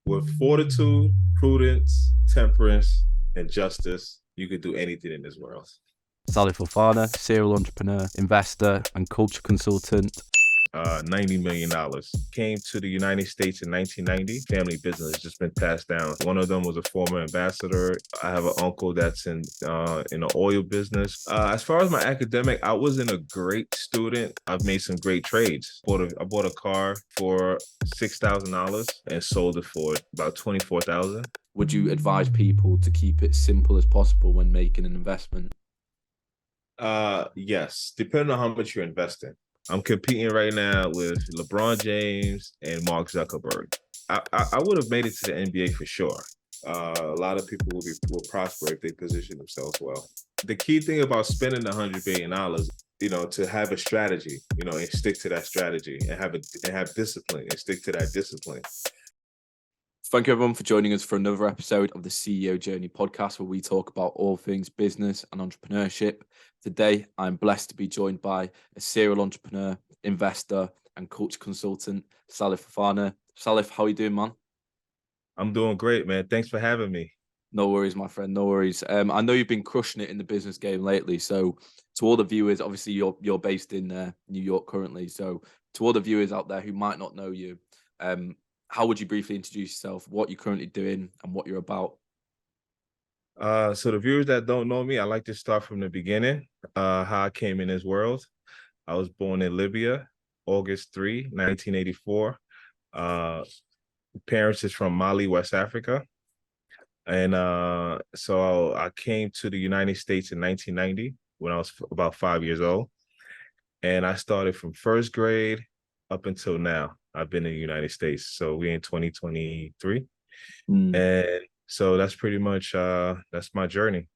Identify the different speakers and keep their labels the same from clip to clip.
Speaker 1: With fortitude, prudence, temperance, and justice, you could do anything in this world.
Speaker 2: Salif Fofana, serial entrepreneur, investor, and culture consultant.
Speaker 1: $90 million. Came to the United States in 1990. Family business has just been passed down. One of them was a former ambassador. I have an uncle that's in the oil business. As far as my academic, I wasn't a great student. I've made some great trades. I bought a car for $6,000 and sold it for about $24,000.
Speaker 2: Would you advise people to keep it simple as possible when making an investment?
Speaker 1: Yes, depending on how much you're investing. I'm competing right now with LeBron James and Mark Zuckerberg. I would have made it to the NBA for sure. A lot of people will prosper if they position themselves well. The key thing about spending $100 billion, to have a strategy, and stick to that strategy, and have discipline and stick to that discipline.
Speaker 2: Thank you everyone for joining us for another episode of the CEO Journey podcast, where we talk about all things business and entrepreneurship. Today, I'm blessed to be joined by a serial entrepreneur, investor, and culture consultant, Salif Fofana. Salif, how are you doing, man?
Speaker 1: I'm doing great, man. Thanks for having me.
Speaker 2: No worries, my friend. No worries. I know you've been crushing it in the business game lately. So, to all the viewers, obviously you're based in New York currently. So, to all the viewers out there who might not know you, how would you briefly introduce yourself, what you're currently doing, and what you're about?
Speaker 1: So the viewers that don't know me, I like to start from the beginning, how I came in this world. I was born in Libya, August 3, 1984. Parents is from Mali, West Africa. And so I came to the United States in 1990 when I was about 5 years old. And I started from first grade up until now. I've been in the United States. So we're in 2023. And so that's pretty much that's my journey.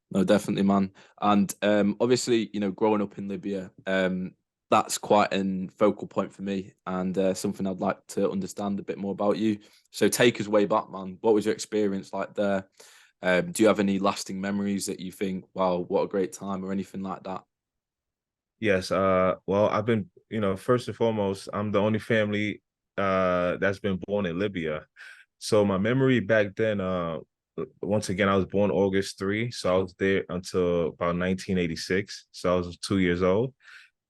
Speaker 2: No, definitely, man. And obviously, growing up in Libya, that's quite a focal point for me, and something I'd like to understand a bit more about you. So take us way back, man. What was your experience like there? Do you have any lasting memories that you think, wow, what a great time, or anything like that?
Speaker 1: Yes. Well, I've been, first and foremost, I'm the only family that's been born in Libya. So my memory back then, once again, I was born August 3. So I was there until about 1986. So I was 2 years old.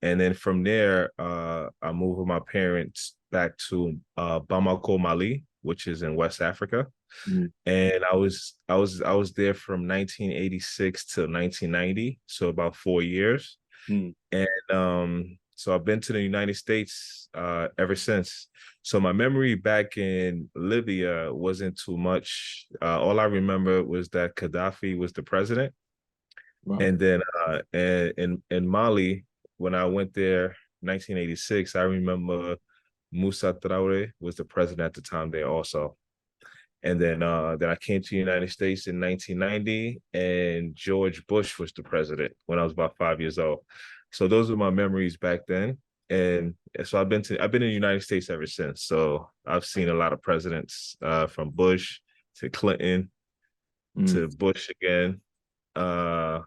Speaker 1: And then from there, I moved with my parents back to Bamako, Mali, which is in West Africa. And I was there from 1986 to 1990, so about 4 years. And so I've been to the United States ever since. So my memory back in Libya wasn't too much. All I remember was that Gaddafi was the president. Wow. And then in Mali, when I went there 1986, I remember Moussa Traore was the president at the time there also. And then I came to the United States in 1990, and George Bush was the president when I was about 5 years old. So those are my memories back then. And so I've been in the United States ever since. So I've seen a lot of presidents, from Bush to Clinton to Bush again, to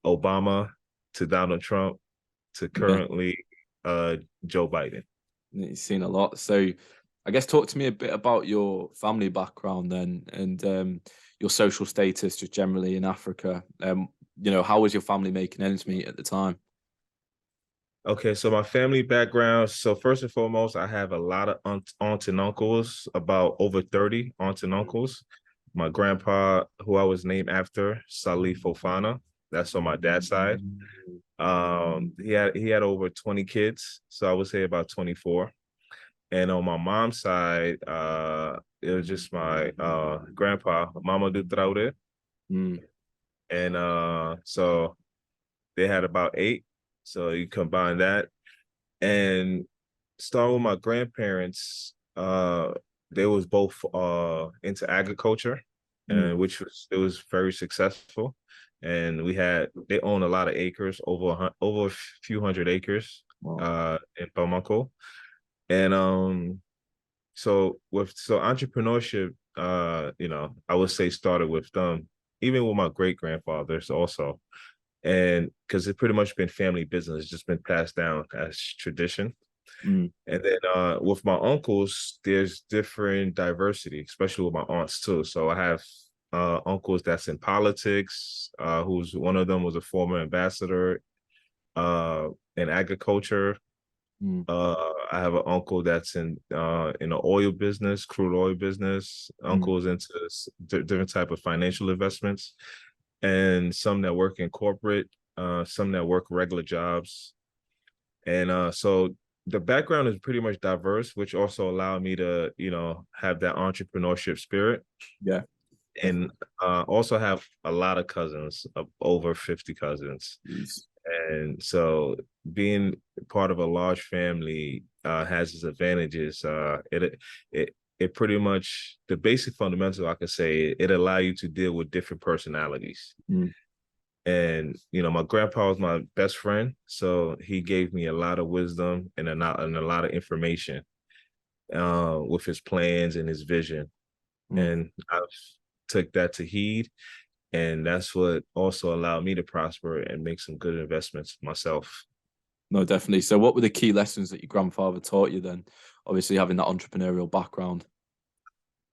Speaker 1: Obama to Donald Trump to currently Joe Biden.
Speaker 2: You've seen a lot. So I guess talk to me a bit about your family background then, and your social status just generally in Africa. How was your family making ends meet at the time?
Speaker 1: Okay, so my family background. So first and foremost, I have a lot of aunts and uncles, about over 30 aunts and uncles. My grandpa, who I was named after, Salif Fofana, that's on my dad's side. He had over 20 kids, so I would say about 24. And on my mom's side, it was just my grandpa, Mamadou Traore. And so they had about 8. So you combine that. And starting with my grandparents, they was both into agriculture, and it was very successful. And they own a lot of acres, over a few hundred acres. Wow. In Bamako. And so entrepreneurship, I would say started with them, even with my great grandfathers also. And because it's pretty much been family business, it's just been passed down as tradition.
Speaker 2: Mm.
Speaker 1: And then with my uncles, there's different diversity, especially with my aunts too. So I have uncles that's in politics, who's one of them was a former ambassador in agriculture.
Speaker 2: Mm.
Speaker 1: I have an uncle that's in the oil business, crude oil business.
Speaker 2: Mm.
Speaker 1: Uncles into different type of financial investments, and some that work in corporate, some that work regular jobs. And so the background is pretty much diverse, which also allowed me to, have that entrepreneurship spirit.
Speaker 2: Yeah,
Speaker 1: And
Speaker 2: definitely.
Speaker 1: also have a lot of cousins, of over 50 cousins.
Speaker 2: Yes.
Speaker 1: And so being part of a large family has its advantages. It pretty much, the basic fundamental, I could say, it allow you to deal with different personalities.
Speaker 2: Mm.
Speaker 1: And my grandpa was my best friend, so he gave me a lot of wisdom and a lot of information with his plans and his vision.
Speaker 2: Mm.
Speaker 1: And I've took that to heed, and that's what also allowed me to prosper and make some good investments myself.
Speaker 2: No, definitely. So, what were the key lessons that your grandfather taught you then? Obviously, having that entrepreneurial background.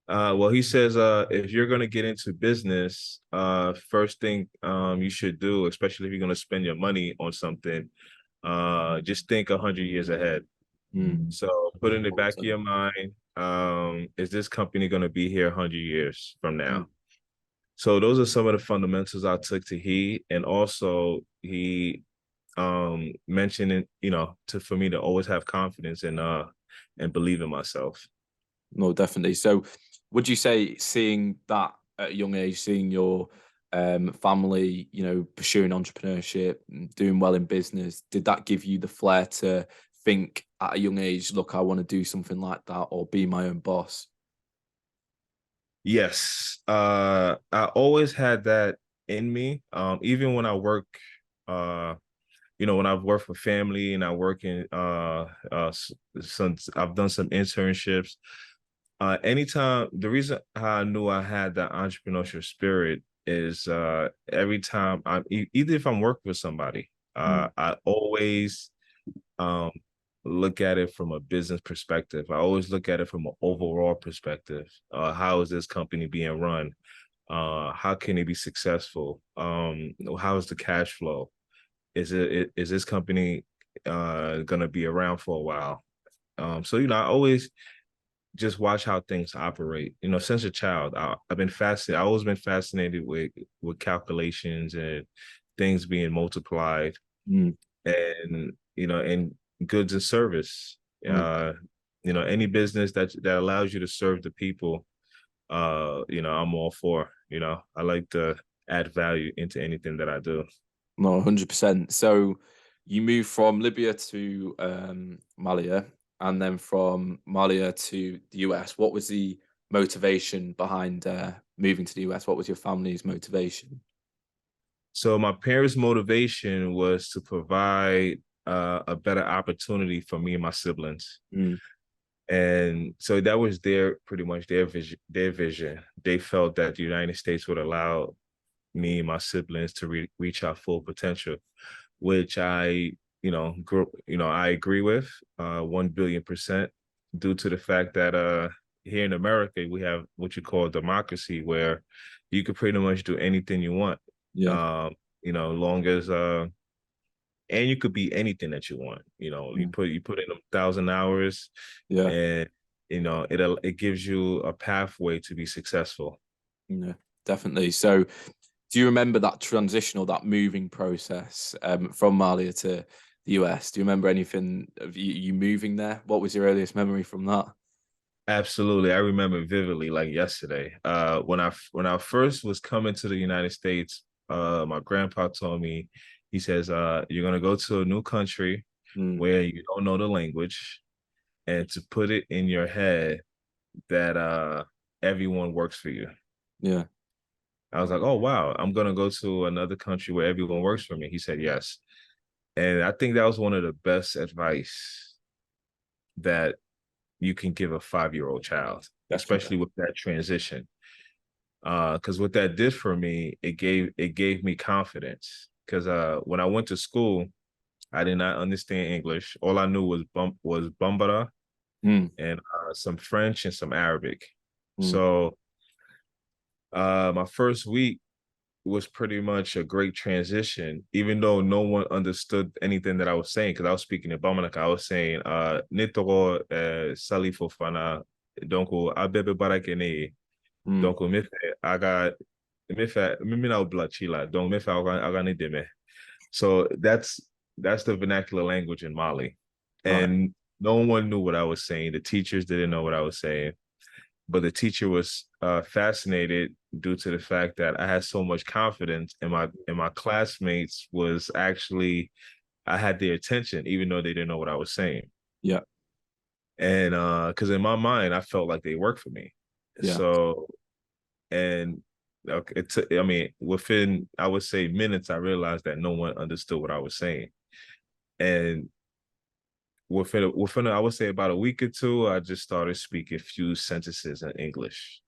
Speaker 1: Well, he says, if you're going to get into business, first thing you should do, especially if you're going to spend your money on something, just think 100 years ahead.
Speaker 2: Mm.
Speaker 1: So put in the back of
Speaker 2: 100%.
Speaker 1: your mind, is this company going to be here 100 years from now?
Speaker 2: Mm.
Speaker 1: So those are some of the fundamentals I took to heed. And also he mentioned it, for me to always have confidence and believe in myself.
Speaker 2: No, definitely. So, would you say seeing that at a young age, seeing your family, pursuing entrepreneurship, doing well in business, did that give you the flair to think at a young age, look, I want to do something like that or be my own boss?
Speaker 1: Yes. I always had that in me. Even when I work, uh, when I've worked for family and I work in since I've done some internships. Anytime, the reason how I knew I had that entrepreneurial spirit is every time either if I'm working with somebody,
Speaker 2: Mm.
Speaker 1: I always um look at it from a business perspective. I always look at it from an overall perspective. How is this company being run? How can it be successful? How is the cash flow? Is this company gonna be around for a while? So I always just watch how things operate. Since a child, I've been fascinated. I always been fascinated with calculations and things being multiplied,
Speaker 2: Mm.
Speaker 1: and and goods and service.
Speaker 2: Mm.
Speaker 1: Any business that allows you to serve the people. I'm all for. I like to add value into anything that I do.
Speaker 2: No, 100%. So you moved from Libya to Malia and then from Malia to the US. What was the motivation behind moving to the US? What was your family's motivation?
Speaker 1: So my parents' motivation was to provide a better opportunity for me and my siblings.
Speaker 2: Mm.
Speaker 1: And so that was pretty much their vision. Their vision. They felt that the United States would allow me and my siblings to reach our full potential, which I agree with 1 billion%, due to the fact that here in America we have what you call democracy, where you could pretty much do anything you want.
Speaker 2: Yeah.
Speaker 1: Um, long as and you could be anything that you want. You
Speaker 2: Mm.
Speaker 1: put in 1,000 hours,
Speaker 2: Yeah.
Speaker 1: and it gives you a pathway to be successful.
Speaker 2: Yeah. Definitely. So do you remember that transition or that moving process from Malia to the US? Do you remember anything of you moving there? What was your earliest memory from that?
Speaker 1: Absolutely. I remember vividly like yesterday. When I first was coming to the United States, my grandpa told me, he says, you're gonna go to a new country
Speaker 2: Mm.
Speaker 1: where you don't know the language, and to put it in your head that everyone works for you.
Speaker 2: Yeah.
Speaker 1: I was like, oh wow, I'm gonna go to another country where everyone works for me. He said yes. And I think that was one of the best advice that you can give a 5-year-old child,
Speaker 2: Definitely.
Speaker 1: especially with that transition. Because what that did for me, it gave me confidence. Because when I went to school, I did not understand English. All I knew was Bambara
Speaker 2: Mm,
Speaker 1: and some French and some Arabic.
Speaker 2: mm,
Speaker 1: So my first week was pretty much a great transition, even though no one understood anything that I was saying, because I was speaking in Bamanak. I was saying, Nitoro Salif Fofana, donc Abebe Barakene,
Speaker 2: mm.
Speaker 1: donc me I got me me na blachila, donc me I got deme. So that's the vernacular language in Mali.
Speaker 2: Right.
Speaker 1: And no one knew what I was saying. The teachers didn't know what I was saying, but the teacher was fascinated due to the fact that I had so much confidence, and my classmates was actually I had their attention, even though they didn't know what I was saying.
Speaker 2: Yeah.
Speaker 1: And because in my mind, I felt like they worked for me.
Speaker 2: Yeah.
Speaker 1: So and it took, I mean, within I would say minutes, I realized that no one understood what I was saying. And within I would say about a week or two, I just started speaking a few sentences in English.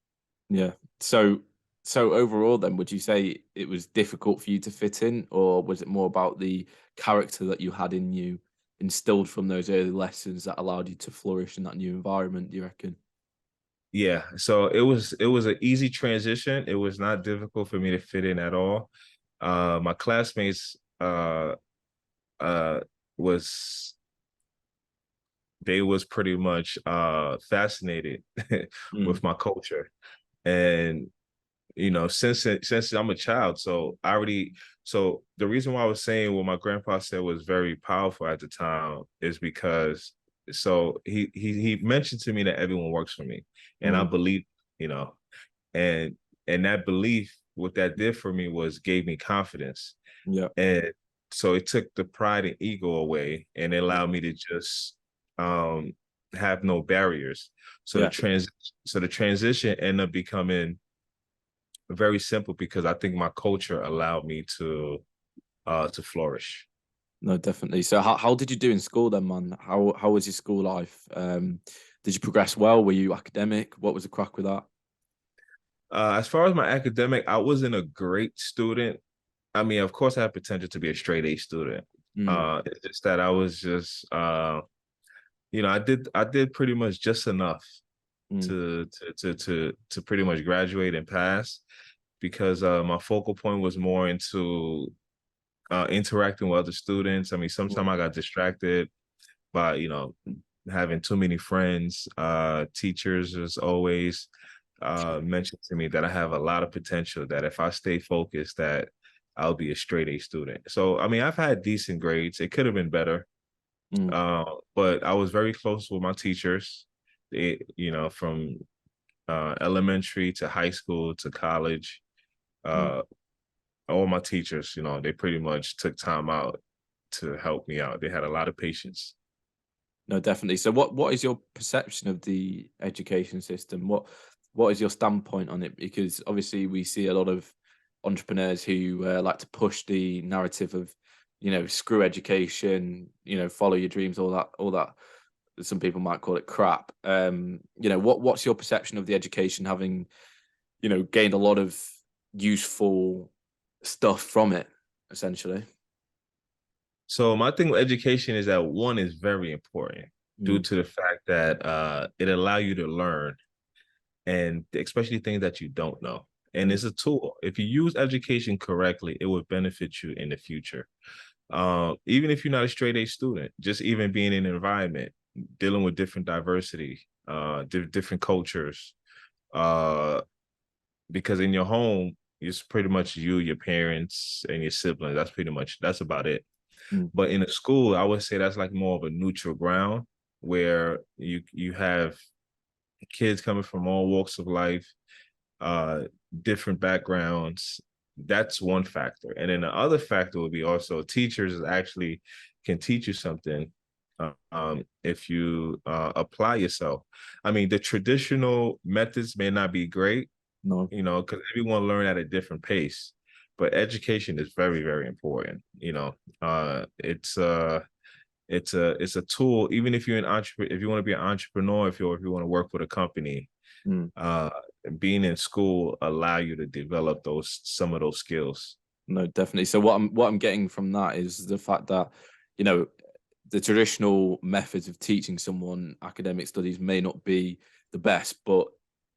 Speaker 2: Yeah. So, so overall, then, would you say it was difficult for you to fit in, or was it more about the character that you had in you, instilled from those early lessons that allowed you to flourish in that new environment? Do you reckon?
Speaker 1: Yeah, so it was an easy transition. It was not difficult for me to fit in at all. My classmates uh was they was pretty much fascinated
Speaker 2: Mm,
Speaker 1: with my culture. And since I'm a child, so I already so the reason why I was saying what my grandpa said was very powerful at the time is because so he mentioned to me that everyone works for me, and I
Speaker 2: mm,
Speaker 1: believe, you know, and that belief, what that did for me was gave me confidence,
Speaker 2: yeah.
Speaker 1: and so it took the pride and ego away, and it
Speaker 2: Mm,
Speaker 1: allowed me to just um have no barriers. So the
Speaker 2: yeah.
Speaker 1: trans so the transition ended up becoming very simple because I think my culture allowed me to flourish.
Speaker 2: No, definitely. So, how did you do in school then, man? How was your school life? Did you progress well? Were you academic? What was the crack with that?
Speaker 1: As far as my academic, I wasn't a great student. I mean, of course, I had potential to be a straight A student.
Speaker 2: Mm,
Speaker 1: It's just that I was just, I did pretty much just enough
Speaker 2: mm,
Speaker 1: to pretty much graduate and pass because my focal point was more into interacting with other students. I mean, sometimes
Speaker 2: mm,
Speaker 1: I got distracted by having too many friends. Teachers as always mentioned to me that I have a lot of potential, that if I stay focused, that I'll be a straight A student. So I mean, I've had decent grades. It could have been better,
Speaker 2: mm,
Speaker 1: but I was very close with my teachers. They, from elementary to high school to college,
Speaker 2: mm.
Speaker 1: uh, all my teachers, they pretty much took time out to help me out. They had a lot of patience.
Speaker 2: No, definitely. So, what is your perception of the education system? What is your standpoint on it? Because obviously, we see a lot of entrepreneurs who like to push the narrative of, screw education, follow your dreams, all that. Some people might call it crap. What's your perception of the education having, gained a lot of useful stuff from it, essentially?
Speaker 1: So my thing with education is that one is very important due
Speaker 2: Mm,
Speaker 1: to the fact that it allow you to learn, and especially things that you don't know. And
Speaker 2: mm,
Speaker 1: it's a tool. If you use education correctly, it would benefit you in the future. Even if you're not a straight A student, just even being in an environment, dealing with different diversity, different cultures, uh, because in your home, it's pretty much you, your parents, and your siblings. That's about it.
Speaker 2: mm,
Speaker 1: But in a school, I would say that's like more of a neutral ground where you have kids coming from all walks of life, uh, different backgrounds. That's one factor. And then the other factor would be also teachers actually can teach you something if you apply yourself. I mean, the traditional methods may not be great,
Speaker 2: no.
Speaker 1: because everyone learn at a different pace. But education is very, very important. It's a tool. Even if you're an entrepreneur, if you want to be an entrepreneur, if you want to work with a company,
Speaker 2: Mm.
Speaker 1: uh, being in school allow you to develop some of those skills.
Speaker 2: No, definitely. So what I'm getting from that is the fact that, you know, the traditional methods of teaching someone academic studies may not be the best, but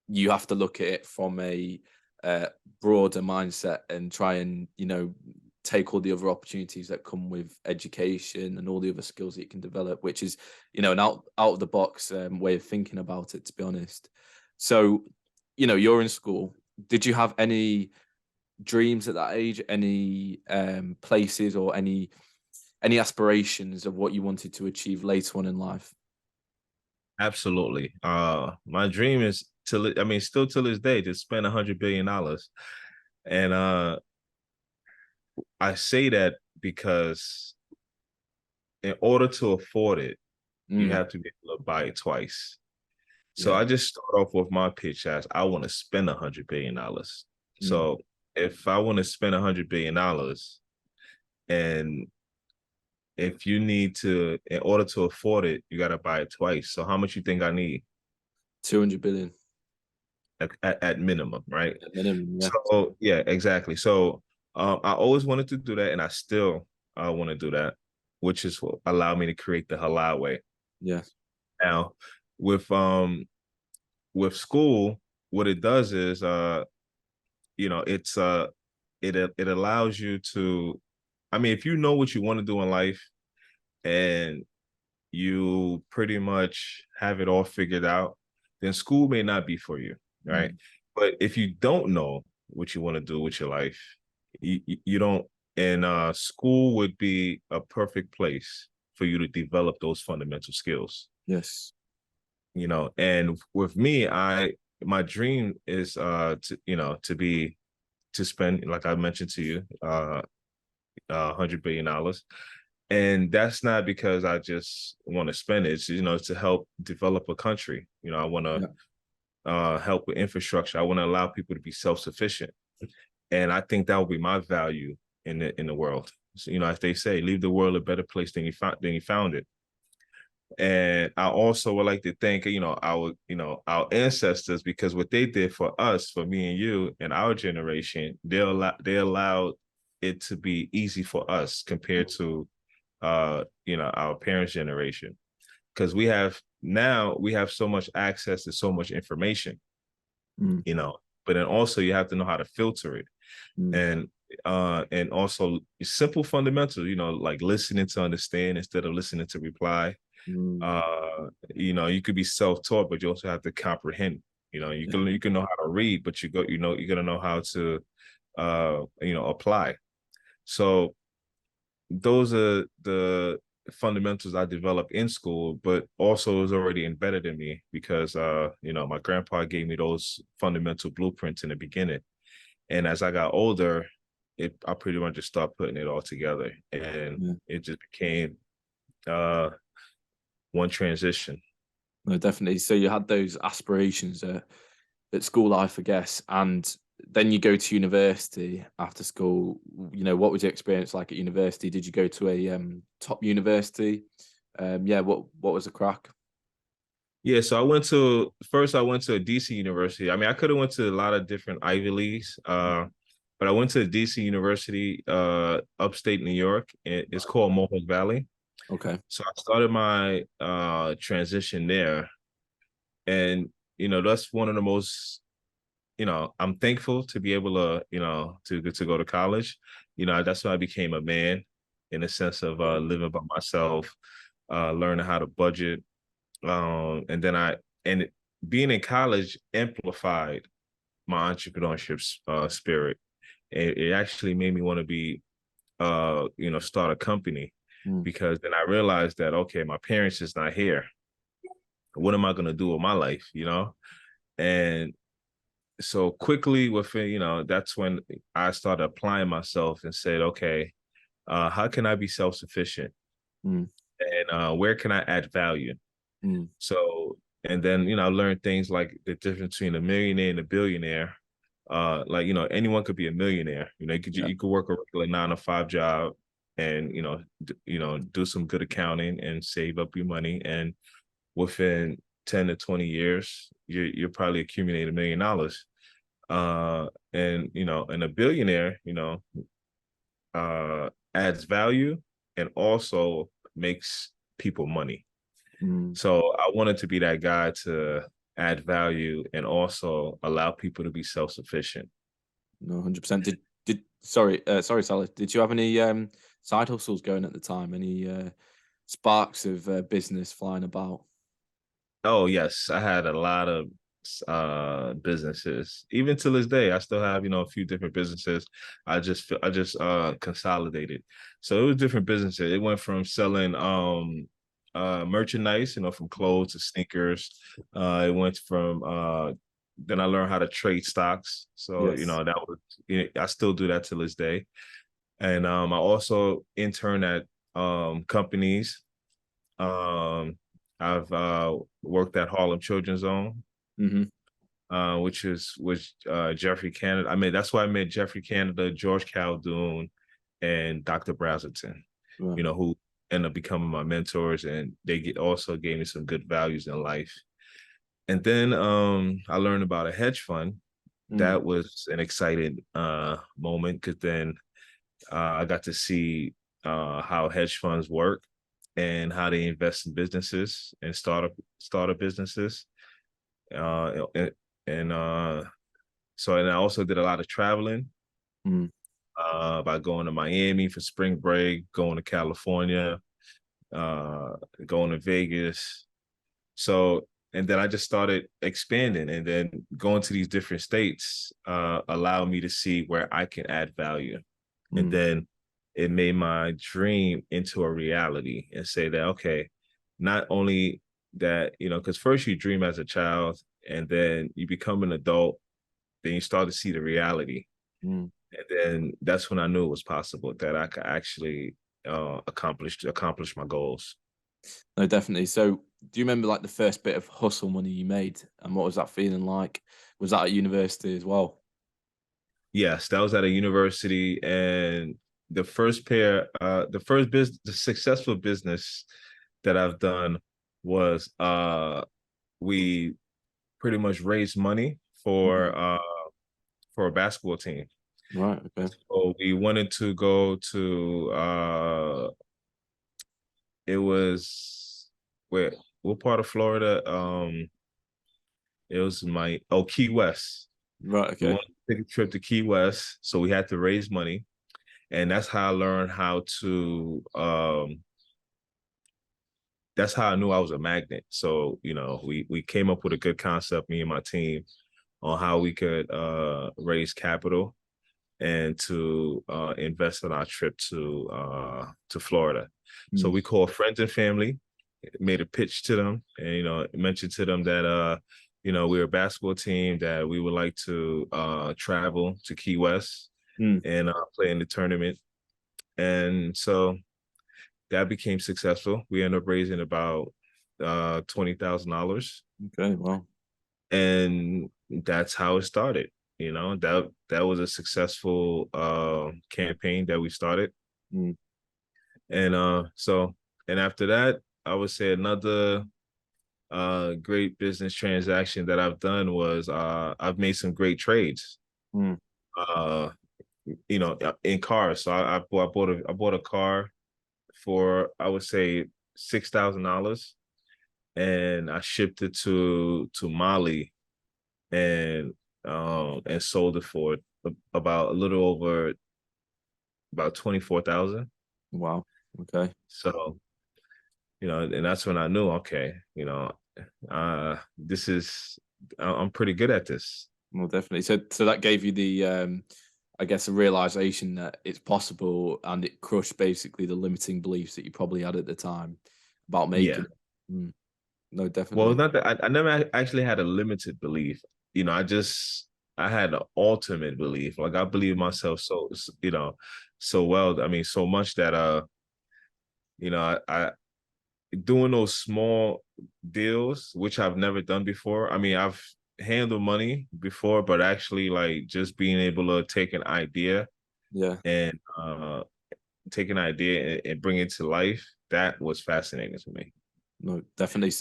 Speaker 2: you have to look at it from a broader mindset and try and, you know, take all the other opportunities that come with education and all the other skills that you can develop, which is, you know, an out of the box way of thinking about it, to be honest. So, you know, you're in school. Did you have any dreams at that age? Any places or any aspirations of what you wanted to achieve later on in life?
Speaker 1: Absolutely. My dream is I mean, still to this day, to spend $100 billion. And I say that because in order to afford it, you
Speaker 2: Mm,
Speaker 1: have to be able to buy it twice. So
Speaker 2: yeah.
Speaker 1: I just start off with my pitch as I want to spend $100 billion.
Speaker 2: Mm,
Speaker 1: So if I want to spend $100 billion, and if you need to, in order to afford it, you got to buy it twice. So how much you think I need
Speaker 2: 200 billion
Speaker 1: at minimum, right?
Speaker 2: at minimum. Yeah.
Speaker 1: So yeah, exactly. So I always wanted to do that, and I still want to do that, which is what allowed me to create the Halal Way.
Speaker 2: Yeah.
Speaker 1: Now, with school, what it does is it's it allows you to, I mean, if you know what you want to do in life and you pretty much have it all figured out, then school may not be for you, right?
Speaker 2: Mm,
Speaker 1: But if you don't know what you want to do with your life, you don't, and school would be a perfect place for you to develop those fundamental skills,
Speaker 2: yes.
Speaker 1: and with me, my dream is to spend, like I mentioned to you, $100 billion. And that's not because I just want to spend it. It's, to help develop a country. I want to
Speaker 2: Yeah.
Speaker 1: help with infrastructure. I want to allow people to be self-sufficient. And I think that would be my value in the world. So, as they say, leave the world a better place than you found it. And I also would like to thank, our ancestors, because what they did for us, for me and you and our generation, they allowed it to be easy for us compared to our parents' generation. Because we have so much access to so much information,
Speaker 2: Mm,
Speaker 1: but then also you have to know how to filter it.
Speaker 2: mm,
Speaker 1: And also simple fundamentals, like listening to understand instead of listening to reply.
Speaker 2: mm,
Speaker 1: You could be self-taught, but you also have to comprehend.
Speaker 2: yeah.
Speaker 1: You can know how to read, but you're gonna know how to apply. So those are the fundamentals I developed in school, but also is already embedded in me because my grandpa gave me those fundamental blueprints in the beginning. And as I got older, I pretty much just started putting it all together, and
Speaker 2: Yeah.
Speaker 1: it just became uh one transition.
Speaker 2: No, definitely. So you had those aspirations at school life, I guess, and then you go to university after school. You know, what was your experience like at university? Did you go to a top university? Yeah, what was the crack?
Speaker 1: Yeah, so I went to a DC university. I mean, I could have went to a lot of different Ivy Leagues, but I went to a DC university, upstate New York. It's called Mohawk Valley.
Speaker 2: Okay.
Speaker 1: So I started my transition there, and that's one of the most, I'm thankful to be able to, to go to college. That's when I became a man, in the sense of living by myself, learning how to budget, and then being in college amplified my entrepreneurship spirit. It actually made me want to start a company,
Speaker 2: Mm,
Speaker 1: because then I realized that, okay, my parents is not here. What am I going to do with my life? And so quickly within, that's when I started applying myself and said, okay, how can I be self-sufficient,
Speaker 2: mm,
Speaker 1: and where can I add value?
Speaker 2: mm,
Speaker 1: So, and then, I learned things like the difference between a millionaire and a billionaire. Like, anyone could be a millionaire.
Speaker 2: yeah.
Speaker 1: You could work a regular 9 to 5 job, and, do some good accounting and save up your money. And within 10 to 20 years, you're probably accumulate $1 million. And a billionaire, adds value, and also makes people money.
Speaker 2: Mm.
Speaker 1: So I wanted to be that guy to add value and also allow people to be self-sufficient.
Speaker 2: No, 100%. Sorry, Salif. Did you have any side hustles going at the time? Any sparks of business flying about?
Speaker 1: Oh yes, I had a lot of businesses. Even to this day, I still have, a few different businesses. I just consolidated. So it was different businesses. It went from selling merchandise, from clothes to sneakers. It went from then I learned how to trade stocks. So,
Speaker 2: Yes.
Speaker 1: that was I still do that to this day. And I also intern at companies. I've worked at Harlem Children's Zone,
Speaker 2: Mm-hmm.
Speaker 1: which Jeffrey Canada. I mean, that's why I met Jeffrey Canada, George Caldoun, and Dr. Brazelton.
Speaker 2: Right.
Speaker 1: Who end up becoming my mentors, and also gave me some good values in life. And then I learned about a hedge fund.
Speaker 2: Mm.
Speaker 1: That was an exciting moment because then I got to see how hedge funds work and how they invest in businesses and startup businesses. Uh, and and I also did a lot of traveling
Speaker 2: Mm.
Speaker 1: by going to Miami for spring break, going to California, uh, going to Vegas. So, and then I just started expanding, and then going to these different states allowed me to see where I can add value. And
Speaker 2: Mm.
Speaker 1: then it made my dream into a reality and say that, okay, not only that, because first you dream as a child and then you become an adult, then you start to see the reality.
Speaker 2: Mm.
Speaker 1: And then that's when I knew it was possible that I could actually accomplish my goals.
Speaker 2: No, definitely. So, do you remember like the first bit of hustle money you made, and what was that feeling like? Was that at university as well?
Speaker 1: Yes, that was at a university, and the successful business that I've done was we pretty much raised money
Speaker 2: Mhm.
Speaker 1: for a basketball team.
Speaker 2: Right. Okay.
Speaker 1: So we wanted to go to it was where what part of Florida? It was Key West.
Speaker 2: Right.
Speaker 1: We
Speaker 2: Okay.
Speaker 1: wanted to take a trip to Key West, so we had to raise money, and that's how I knew I was a magnet. So, we came up with a good concept, me and my team, on how we could raise capital and to invest in our trip to Florida. So
Speaker 2: Mm.
Speaker 1: we called friends and family, made a pitch to them, and mentioned to them that we're a basketball team that we would like to travel to Key West
Speaker 2: Mm.
Speaker 1: and play in the tournament. And so that became successful. We ended up raising about $20,000,
Speaker 2: Okay. Well.
Speaker 1: and that's how it started. That was a successful campaign that we started,
Speaker 2: Mm.
Speaker 1: and and after that, I would say another great business transaction that I've done was I've made some great trades.
Speaker 2: Mm.
Speaker 1: Uh, in cars. So I bought a car for, I would say, $6,000, and I shipped it to Mali and sold it for about a little over about 24,000.
Speaker 2: Wow. Okay.
Speaker 1: So, and that's when I knew, okay, this is I'm pretty good at this.
Speaker 2: Well, definitely. So that gave you the, I guess, a realization that it's possible, and it crushed basically the limiting beliefs that you probably had at the time about
Speaker 1: Yeah.
Speaker 2: making it. Mm. No,
Speaker 1: Well,
Speaker 2: definitely.
Speaker 1: not that I never actually had a limited belief. I had an ultimate belief. Like I believe
Speaker 2: Mm.
Speaker 1: myself so well. I mean, so much that I doing those small deals, which I've never done before. I mean, I've handled money before, but actually like just being able to take an idea
Speaker 2: Yeah.
Speaker 1: and and bring it to life, that was fascinating to me.
Speaker 2: No, definitely.
Speaker 1: You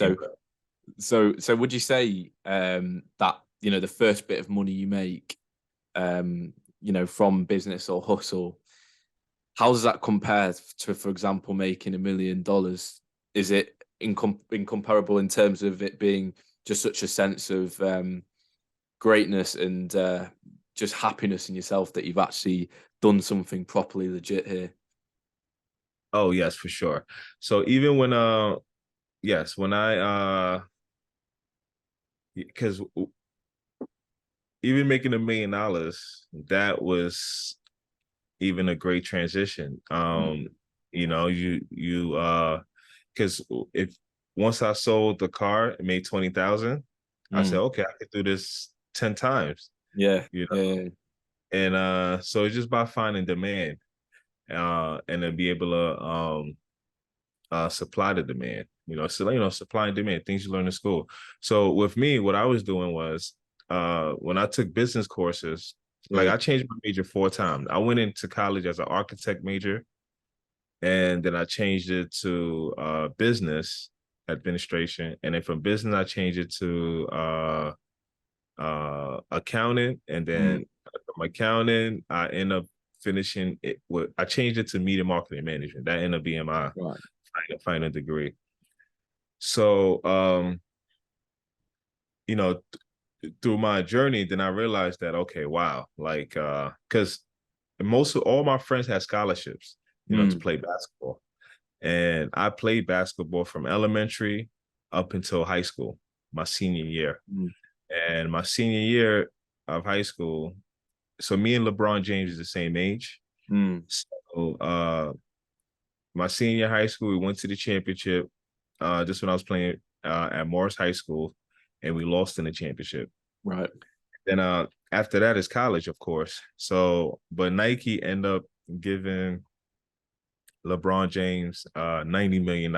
Speaker 2: So would you say that the first bit of money you make, from business or hustle, How does that compare to, for example, making $1 million? Is it incomparable in terms of it being just such a sense of greatness and just happiness in yourself that you've actually done something properly legit here?
Speaker 1: Oh yes, for sure. So even when yes, when I because even making $1 million, that was even a great transition.
Speaker 2: Mm,
Speaker 1: Because if once I sold the car and made 20,000, I said,
Speaker 2: mm.
Speaker 1: okay, I could do this 10 times,
Speaker 2: Yeah,
Speaker 1: you
Speaker 2: yeah,
Speaker 1: know.
Speaker 2: yeah.
Speaker 1: And so it's just by finding demand, and then be able to supply the demand, so supply and demand, things you learn in school. So with me, what I was doing was when I took business courses, like
Speaker 2: Yeah.
Speaker 1: I changed my major 4 times. I went into college as an architect major, and then I changed it to business administration, and then from business I changed it to accounting, and
Speaker 2: Mm,
Speaker 1: then from accounting I end up finishing it with, I changed it to media marketing management. That ended up being my
Speaker 2: right.
Speaker 1: final degree. So you know through my journey, then I realized that, okay, wow, like because most of all my friends had scholarships, to
Speaker 2: Mm,
Speaker 1: play basketball. And I played basketball from elementary up until high school, my senior year.
Speaker 2: mm,
Speaker 1: And my senior year of high school, so me and LeBron James is the same age.
Speaker 2: mm.
Speaker 1: So my senior high school, we went to the championship just when I was playing at Morris High School, and we lost in the championship.
Speaker 2: Right.
Speaker 1: Then after that is college, of course. So, but Nike end up giving LeBron James $90 million.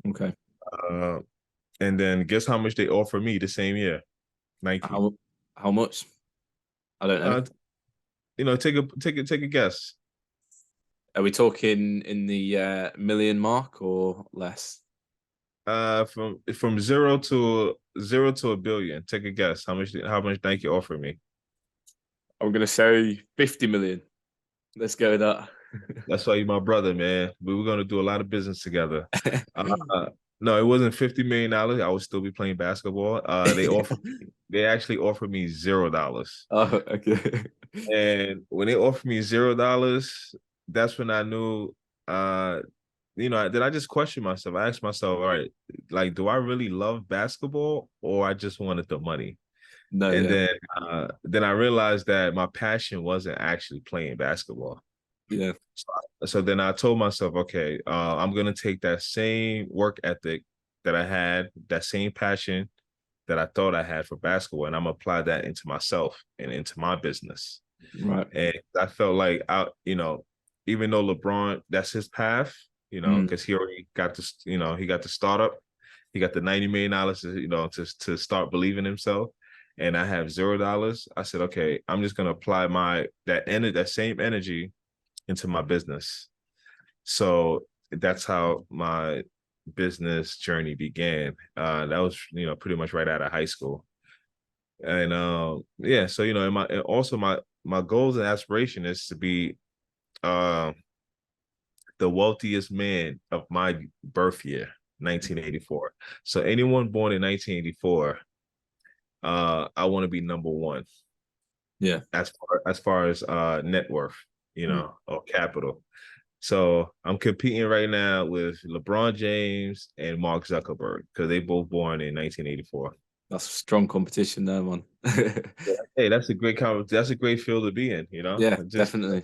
Speaker 2: Okay.
Speaker 1: Uh, and then guess how much they offer me the same year? Nike.
Speaker 2: How much? I don't know.
Speaker 1: Uh, take a guess.
Speaker 2: Are we talking in the million mark or less?
Speaker 1: From zero to a billion. Take a guess. How much Nike offered me?
Speaker 2: I'm gonna say 50 million. Let's go with that.
Speaker 1: That's why you're my brother, man. We were gonna do a lot of business together. Uh, no, it wasn't $50 million. I would still be playing basketball. They actually offered me $0.
Speaker 2: Oh, okay.
Speaker 1: And when they offered me $0, that's when I knew, then I just questioned myself. I asked myself, all right, like, do I really love basketball, or I just wanted the money?
Speaker 2: No,
Speaker 1: And
Speaker 2: yeah,
Speaker 1: then I realized that my passion wasn't actually playing basketball.
Speaker 2: yeah.
Speaker 1: So then I told myself, okay, I'm gonna take that same work ethic that I had, that same passion that I thought I had for basketball, and I'm gonna apply that into myself and into my business.
Speaker 2: Right.
Speaker 1: And I felt like even though LeBron, that's his path,
Speaker 2: Mm,
Speaker 1: because he already got this, he got the startup, he got the $90 million, to start believing himself. And I have $0. I said, okay, I'm just gonna apply that same energy into my business. So that's how my business journey began. That was, pretty much right out of high school. And yeah, so and also my goals and aspiration is to be uh, the wealthiest man of my birth year, 1984. So anyone born in 1984, I want to be number one
Speaker 2: yeah.
Speaker 1: as far as net worth,
Speaker 2: Mm.
Speaker 1: or capital. So I'm competing right now with LeBron James and Mark Zuckerberg because they both born in 1984.
Speaker 2: That's strong competition there, man.
Speaker 1: Yeah. Hey, that's a great field to be in,
Speaker 2: Yeah,
Speaker 1: Just
Speaker 2: definitely.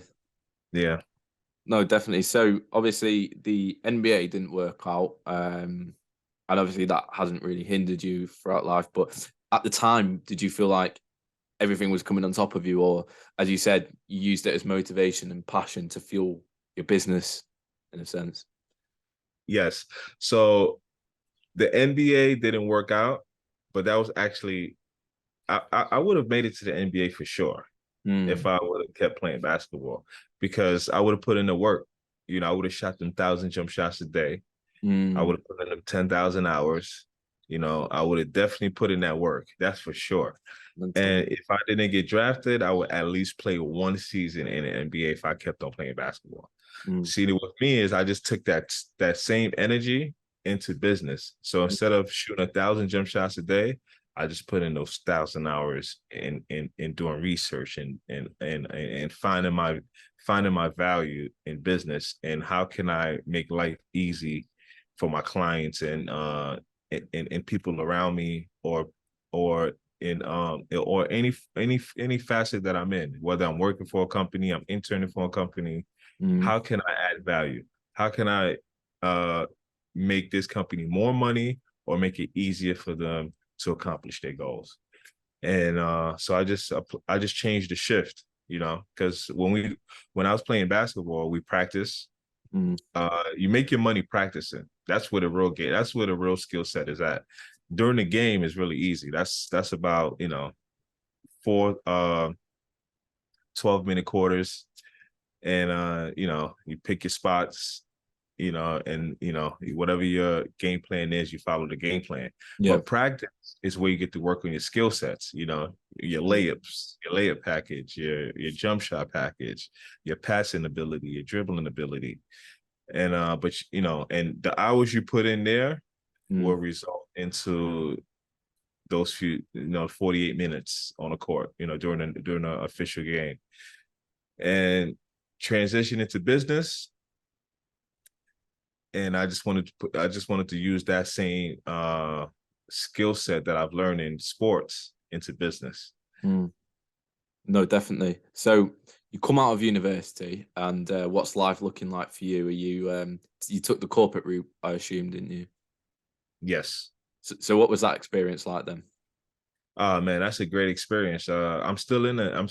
Speaker 1: yeah.
Speaker 2: No, definitely. So obviously the NBA didn't work out. And obviously that hasn't really hindered you throughout life. But at the time, did you feel like everything was coming on top of you? Or as you said, you used it as motivation and passion to fuel your business in a sense?
Speaker 1: Yes. So the NBA didn't work out, but that was actually I would have made it to the NBA for sure if
Speaker 2: Mm,
Speaker 1: I would have kept playing basketball, because I would have put in the work. I would have shot them 1,000 jump shots a day. I
Speaker 2: mm,
Speaker 1: would have put in them 10,000 hours. I would have definitely put in that work. That's for sure.
Speaker 2: Mental.
Speaker 1: And if I didn't get drafted, I would at least play one season in the NBA if I kept on playing basketball.
Speaker 2: Mm,
Speaker 1: See, with me is I just took that same energy into business. So
Speaker 2: mm,
Speaker 1: instead of shooting 1,000 jump shots a day, I just put in those 1,000 hours in doing research and finding my value in business, and how can I make life easy for my clients and people around me, or or any facet that I'm in, whether I'm working for a company, I'm interning for a company.
Speaker 2: mm,
Speaker 1: How can I add value? How can I uh, make this company more money or make it easier for them to accomplish their goals? And so I just changed the shift, because when I was playing basketball, we practice.
Speaker 2: mm,
Speaker 1: You make your money practicing. That's where the real game. That's where the real skill set is at. During the game is really easy. That's about 4 12-minute quarters, and you pick your spots, and whatever your game plan is, you follow the game plan.
Speaker 2: yeah.
Speaker 1: But practice is where you get to work on your skill sets, your
Speaker 2: Mm,
Speaker 1: layups, your layup package, your jump shot package, your passing ability, your dribbling ability. And and the hours you put in there will
Speaker 2: mm,
Speaker 1: result into those few 48 minutes on a court, during an official game. And transition into business, and I just wanted to use that same skill set that I've learned in sports into business.
Speaker 2: mm. No, definitely. So you come out of university, and what's life looking like for you? Are you took the corporate route, I assume, didn't you?
Speaker 1: Yes.
Speaker 2: So what was that experience like then?
Speaker 1: Oh man, that's a great experience. I'm still in that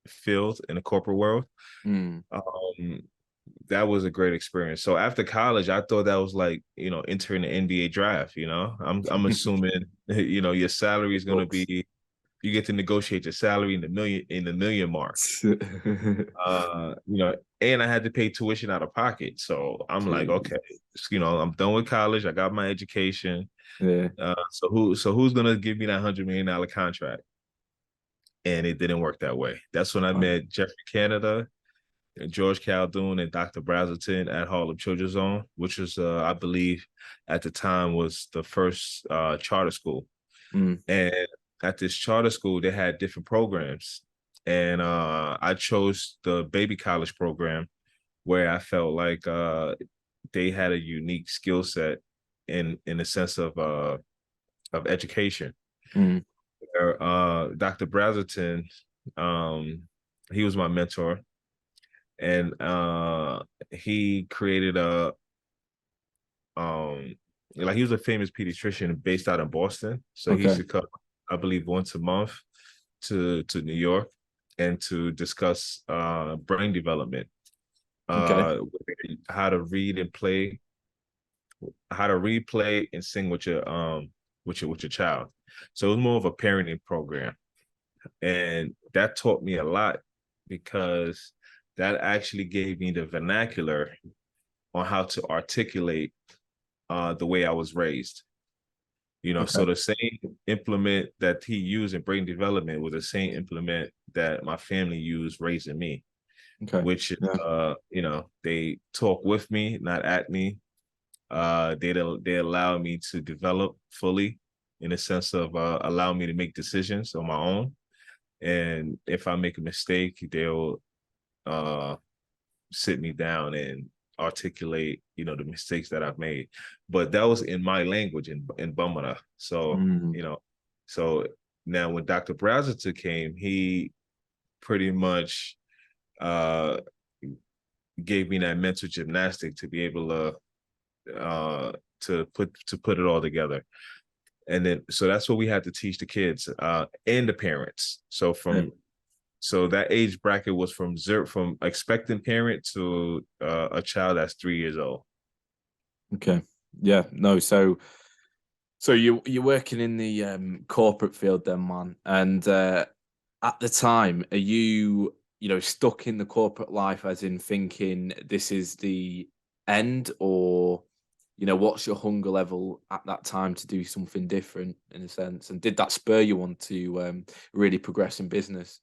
Speaker 1: field in the corporate world.
Speaker 2: Mm.
Speaker 1: Um, that was a great experience. So after college, I thought that was like, entering the NBA draft. I'm assuming, your salary is going to
Speaker 2: Books.
Speaker 1: be, you get to negotiate your salary in the million mark. And I had to pay tuition out of pocket. So I'm like, okay,
Speaker 2: Jeez.
Speaker 1: I'm done with college. I got my education.
Speaker 2: Yeah.
Speaker 1: So who's gonna give me that $100 million contract? And it didn't work that way. That's when I
Speaker 2: Right.
Speaker 1: met Jeffrey Canada, and George Caldoun, and Dr. Brazelton at Harlem Children's Zone, which was, I believe, at the time was the first charter school.
Speaker 2: Mm.
Speaker 1: And at this charter school, they had different programs, and I chose the baby college program, where I felt like they had a unique skill set in the sense of education.
Speaker 2: Mm.
Speaker 1: Dr. Brazelton, he was my mentor, and he created like he was a famous pediatrician based out of Boston. So he used
Speaker 2: Okay.
Speaker 1: to come, I believe, once a month to New York and to discuss brain development,
Speaker 2: Okay.
Speaker 1: uh, how to read and play, how to read, play, and sing with your child. So it was more of a parenting program, and that taught me a lot, because that actually gave me the vernacular on how to articulate the way I was raised.
Speaker 2: Okay.
Speaker 1: So the same implement that he used in brain development was the same implement that my family used raising me,
Speaker 2: Okay.
Speaker 1: which is,
Speaker 2: Yeah.
Speaker 1: they talk with me, not at me. They allow me to develop fully, in a sense of allow me to make decisions on my own. And if I make a mistake, they'll uh, sit me down and articulate, the mistakes that I've made. But that was in my language, in Bambara. So,
Speaker 2: Mm.
Speaker 1: so now when Dr. Brazelton came, he pretty much uh, gave me that mental gymnastic to be able to put it all together. And then, so that's what we had to teach the kids and the parents.
Speaker 2: Yeah.
Speaker 1: So that age bracket was from expectant parent to a child that's 3 years old.
Speaker 2: Okay. Yeah. No. So you're working in the corporate field then, man. And at the time, are you stuck in the corporate life, as in thinking this is the end, or what's your hunger level at that time to do something different in a sense? And did that spur you on to really progress in business?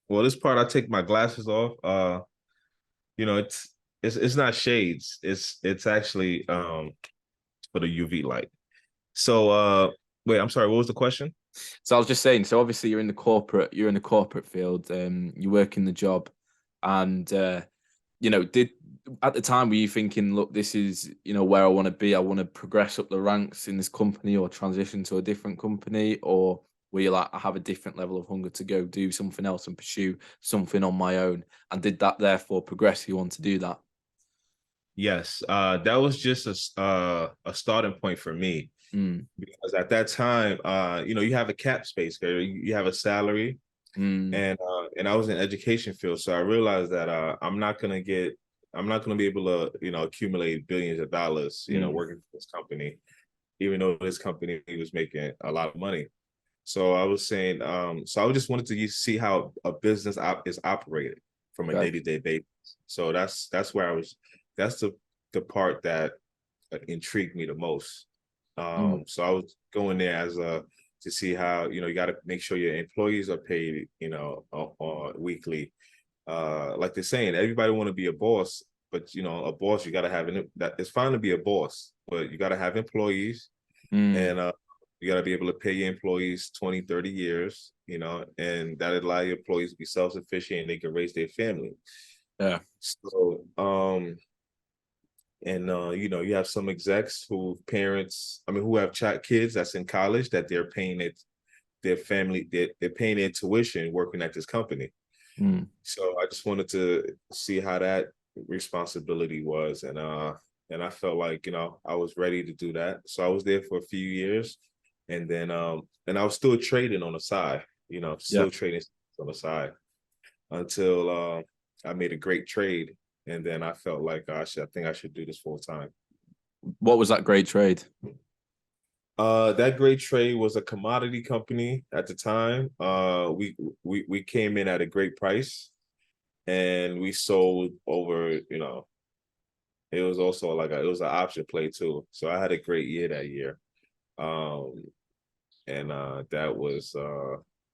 Speaker 1: Well, this part I take my glasses off. It's not shades. It's actually for the UV light. So wait, I'm sorry, what was the question?
Speaker 2: So I was just saying, so obviously you're in the corporate field, you work in the job, and did at the time were you thinking, look, this is where I want to be, I want to progress up the ranks in this company or transition to a different company, or were you like, I have a different level of hunger to go do something else and pursue something on my own? And did that therefore progress you on to do that?
Speaker 1: Yes, that was just a starting point for me
Speaker 2: Mm,
Speaker 1: because at that time, you have a cap space, okay? You have a salary,
Speaker 2: mm,
Speaker 1: and I was in education field, so I realized that I'm not gonna be able to accumulate billions of dollars,
Speaker 2: mm,
Speaker 1: working for this company, even though this company was making a lot of money. So I was saying, so I just wanted to see how a business is operated from a
Speaker 2: okay.
Speaker 1: day-to-day basis. So that's where I was. That's the part that intrigued me the most.
Speaker 2: Mm,
Speaker 1: So I was going there to see how you got to make sure your employees are paid, weekly. Like they're saying, everybody want to be a boss, but a boss you got to have that. It's fine to be a boss, but you got to have employees,
Speaker 2: mm,
Speaker 1: and you got to be able to pay your employees 20, 30 years, and that allow your employees to be self-sufficient and they can raise their family.
Speaker 2: yeah.
Speaker 1: So and you have some execs who parents, I mean, who have kids that's in college that they're paying their family, they're paying their tuition working at this company.
Speaker 2: Mm,
Speaker 1: So I just wanted to see how that responsibility was, and I felt like I was ready to do that. So I was there for a few years, and then and I was still trading on the side,
Speaker 2: yeah.
Speaker 1: still trading on the side until I made a great trade, and then I felt like I think I should do this full time.
Speaker 2: What was that great trade?
Speaker 1: That great trade was a commodity company at the time. We came in at a great price, and we sold over. It was also it was an option play too. So I had a great year that year, um, and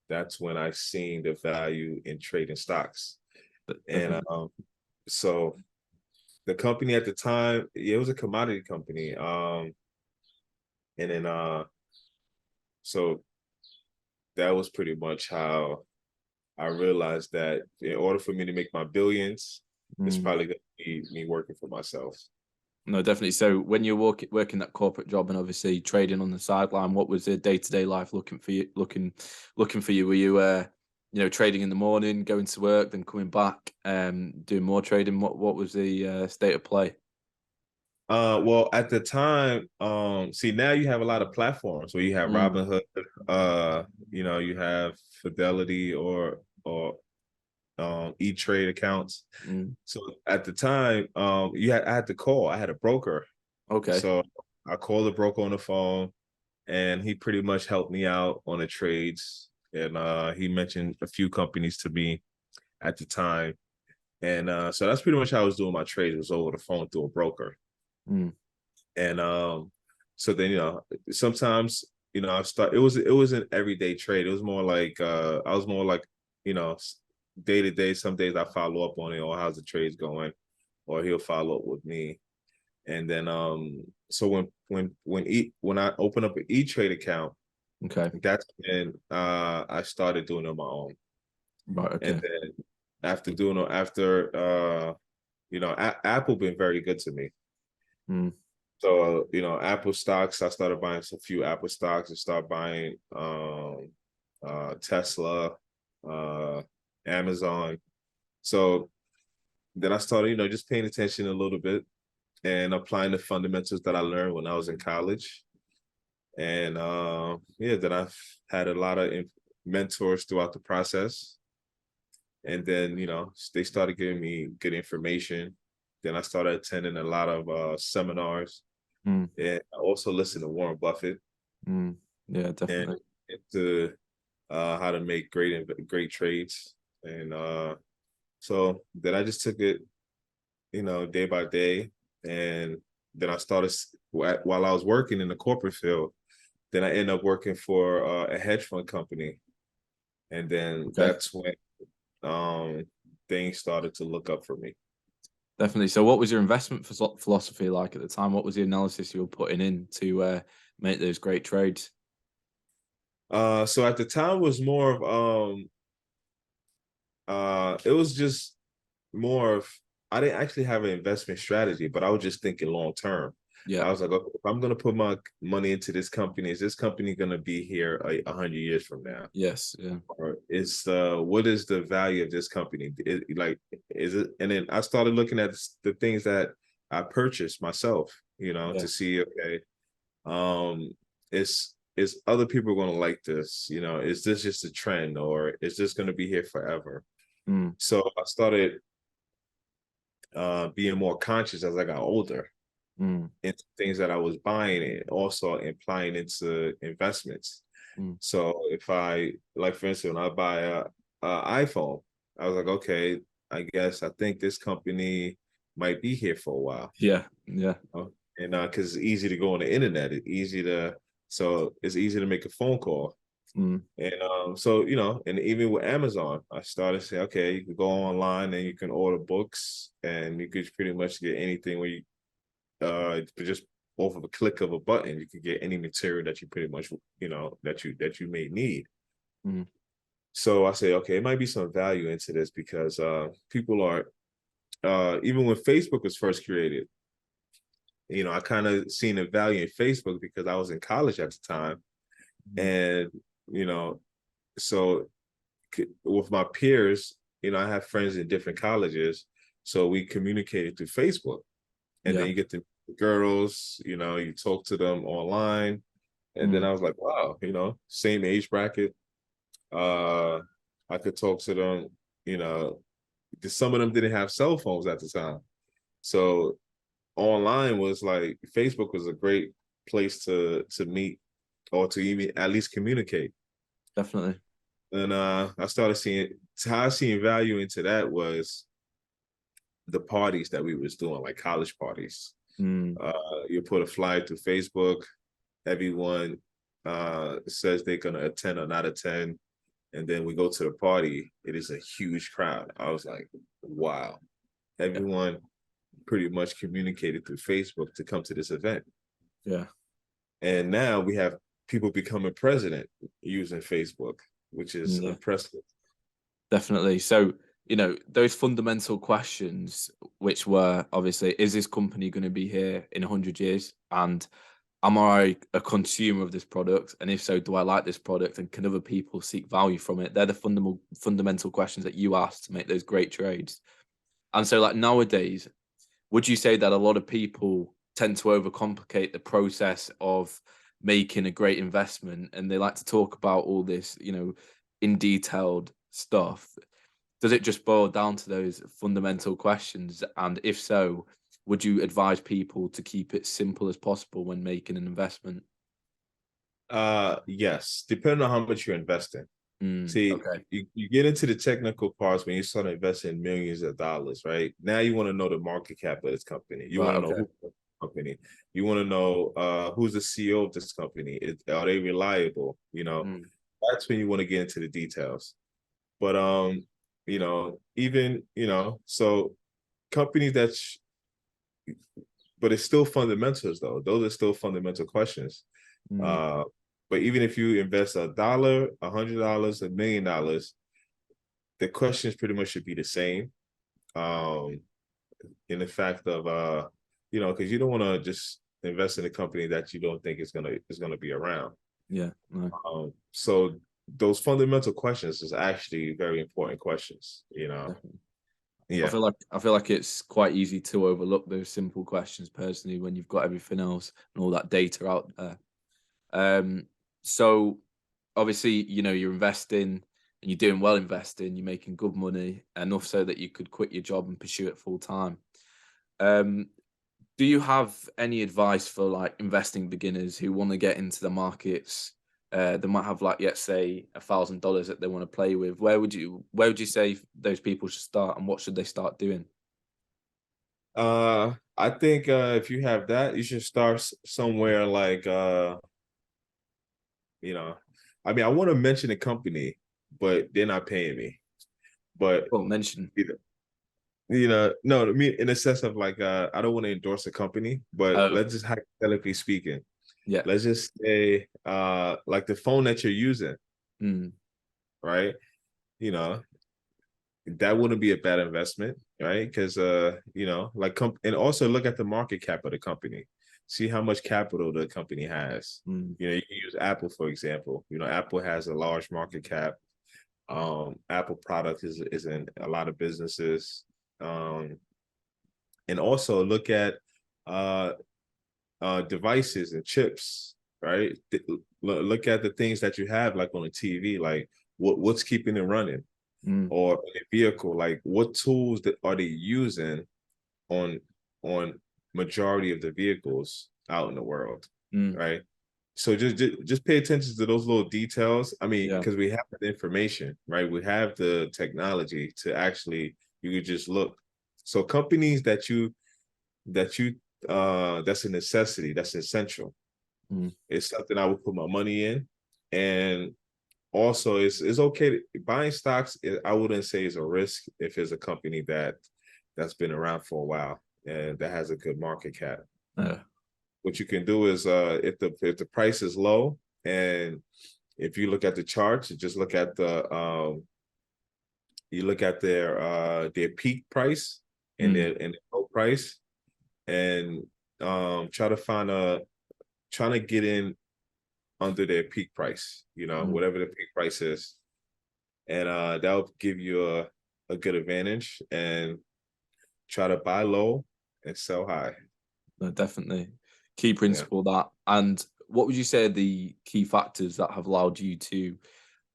Speaker 1: that's when I seen the value in trading stocks, and
Speaker 2: Definitely.
Speaker 1: so the company at the time, it was a commodity company, and then so that was pretty much how I realized that in order for me to make my billions, it's
Speaker 2: Mm.
Speaker 1: probably gonna be me working for myself.
Speaker 2: No, definitely. So when you're working that corporate job and obviously trading on the sideline, what was the day-to-day life looking for you? Looking for you? Were you trading in the morning, going to work, then coming back, doing more trading? What was the state of play?
Speaker 1: Well, at the time, see now you have a lot of platforms where you have
Speaker 2: Mm,
Speaker 1: Robinhood, you have Fidelity or E-Trade accounts.
Speaker 2: mm.
Speaker 1: So at the time, I had to call. I had a broker,
Speaker 2: Okay.
Speaker 1: so I called the broker on the phone, and he pretty much helped me out on the trades. And he mentioned a few companies to me at the time, and so that's pretty much how I was doing my trades, was over the phone through a broker.
Speaker 2: Mm,
Speaker 1: And so then sometimes I start it was an everyday trade. It was more like I was more like you know day to day. Some days I follow up on it, or how's the trades going, or he'll follow up with me. And then so when I open up an E-Trade account,
Speaker 2: okay.
Speaker 1: that's when I started doing it on my own.
Speaker 2: Right.
Speaker 1: And
Speaker 2: Okay.
Speaker 1: then after doing it, after Apple been very good to me.
Speaker 2: Mm,
Speaker 1: So, Apple stocks, I started buying some few Apple stocks and start buying Tesla, uh, Amazon. So then I started, just paying attention a little bit and applying the fundamentals that I learned when I was in college. And yeah, then I've had a lot of mentors throughout the process. And then, they started giving me good information. Then I started attending a lot of seminars.
Speaker 2: mm,
Speaker 1: And I also listened to Warren Buffett
Speaker 2: mm. Yeah,
Speaker 1: and
Speaker 2: definitely.
Speaker 1: to how to make great trades. And so then I just took it day by day. And then I started while I was working in the corporate field. Then I ended up working for a hedge fund company, and then
Speaker 2: Okay.
Speaker 1: that's when things started to look up for me.
Speaker 2: Definitely. So what was your investment philosophy like at the time? What was the analysis you were putting in to make those great trades?
Speaker 1: So at the time was more of it was just more of, I didn't actually have an investment strategy, but I was just thinking long term.
Speaker 2: Yeah.
Speaker 1: I was like, okay, if I'm gonna put my money into this company, is this company gonna be here 100 years from now?
Speaker 2: Yes. Yeah.
Speaker 1: Or is what is the value of this company? Is it? And then I started looking at the things that I purchased myself,
Speaker 2: Yeah.
Speaker 1: to see, okay, um, is other people going to like this? Is this just a trend, or is this going to be here forever?
Speaker 2: Mm.
Speaker 1: So I started being more conscious as I got older
Speaker 2: Mm.
Speaker 1: into things that I was buying, and also applying into investments.
Speaker 2: Mm.
Speaker 1: So if I, like, for instance, when I buy a iPhone, I was like, okay, I think this company might be here for a while.
Speaker 2: Yeah. Yeah.
Speaker 1: And because it's easy to go on the internet, it's easy to make a phone call.
Speaker 2: Mm.
Speaker 1: And so, and even with Amazon, I started to say, okay, you can go online and you can order books, and you could pretty much get anything where you just off of a click of a button, you can get any material that you pretty much, that you may need.
Speaker 2: Mm.
Speaker 1: So I say, okay, it might be some value into this, because people are, even when Facebook was first created, I kind of seen the value in Facebook because I was in college at the time.
Speaker 2: Mm.
Speaker 1: And, so with my peers, I have friends in different colleges. So we communicated through Facebook. And then
Speaker 2: Yeah.
Speaker 1: you get the girls, you talk to them online. And then
Speaker 2: Mm.
Speaker 1: I was like, wow, same age bracket. Uh, I could talk to them, you know, some of them didn't have cell phones at the time. So online was like, Facebook was a great place to meet, or to even at least communicate.
Speaker 2: Definitely.
Speaker 1: And I started seeing, how I seen value into that was the parties that we was doing, like college parties.
Speaker 2: Mm.
Speaker 1: You put a flyer through Facebook, everyone says they're gonna attend or not attend, and then we go to the party. It is a huge crowd. I was like, wow,
Speaker 2: Yeah.
Speaker 1: everyone pretty much communicated through Facebook to come to this event.
Speaker 2: Yeah.
Speaker 1: And now we have people becoming president using Facebook, which is
Speaker 2: Yeah.
Speaker 1: impressive.
Speaker 2: Definitely. So, those fundamental questions, which were obviously, is this company going to be here in 100 years? And am I a consumer of this product? And if so, do I like this product? And can other people seek value from it? They're the fundamental questions that you ask to make those great trades. And so, like nowadays, would you say that a lot of people tend to overcomplicate the process of making a great investment, and they like to talk about all this, in detailed stuff? Does it just boil down to those fundamental questions? And if so, would you advise people to keep it simple as possible when making an investment?
Speaker 1: Yes, depending on how much you're investing.
Speaker 2: Mm,
Speaker 1: See,
Speaker 2: okay.
Speaker 1: you get into the technical parts when you start investing millions of dollars, right? Now you want to know the market cap of this company. You
Speaker 2: Right.
Speaker 1: want to know
Speaker 2: Okay.
Speaker 1: who owns the company. You want to know who's the CEO of this company. Are they reliable?
Speaker 2: Mm,
Speaker 1: That's when you want to get into the details. But even, so companies but it's still fundamentals though. Those are still fundamental questions.
Speaker 2: mm,
Speaker 1: Uh, but even if you invest $1, $100, $1 million, the questions pretty much should be the same. Um, in the fact of because you don't want to just invest in a company that you don't think is gonna be around.
Speaker 2: yeah. No.
Speaker 1: So those fundamental questions is actually very important questions.
Speaker 2: Definitely.
Speaker 1: Yeah.
Speaker 2: I feel like it's quite easy to overlook those simple questions personally when you've got everything else and all that data out there. So obviously, you're investing and you're doing well investing, you're making good money, enough so that you could quit your job and pursue it full time. Um, do you have any advice for like investing beginners who want to get into the markets? They might have like, let's say, $1,000 that they want to play with. Where would you say those people should start, and what should they start doing?
Speaker 1: I think if you have that, you should start somewhere like you know, I mean, I want to mention a company, but they're not paying me. But
Speaker 2: Well, mention.
Speaker 1: no, I mean in the sense of like I don't want to endorse a company, but
Speaker 2: Oh,
Speaker 1: let's just hypothetically speaking,
Speaker 2: yeah.
Speaker 1: let's just say like the phone that you're using,
Speaker 2: Mm,
Speaker 1: right? You know, that wouldn't be a bad investment, right? Because like and also look at the market cap of the company, see how much capital the company has.
Speaker 2: mm,
Speaker 1: You can use Apple for example. Apple has a large market cap. Apple product is in a lot of businesses. Um, and also look at uh devices and chips, right? Look at the things that you have like on a TV, like what's keeping it running,
Speaker 2: mm,
Speaker 1: or in a vehicle, like what tools that are they using on on majority of the vehicles out in the world,
Speaker 2: mm,
Speaker 1: right? So just pay attention to those little details. I mean,
Speaker 2: yeah.
Speaker 1: because we have the information, right? We have the technology to actually you could just look. So companies that you that's a necessity, that's essential.
Speaker 2: Mm,
Speaker 1: It's something I would put my money in. And also it's okay buying stocks. I wouldn't say is a risk if it's a company that's been around for a while and that has a good market cap.
Speaker 2: uh,
Speaker 1: What you can do is if the price is low, and if you look at the charts, you just look at the you look at their peak price and
Speaker 2: mm,
Speaker 1: their low price, and try to find a trying to get in under their peak price,
Speaker 2: mm.
Speaker 1: whatever the peak price is. And that'll give you a good advantage, and try to buy low and sell high.
Speaker 2: No, definitely. Key
Speaker 1: Yeah.
Speaker 2: principle that. And what would you say are the key factors that have allowed you to,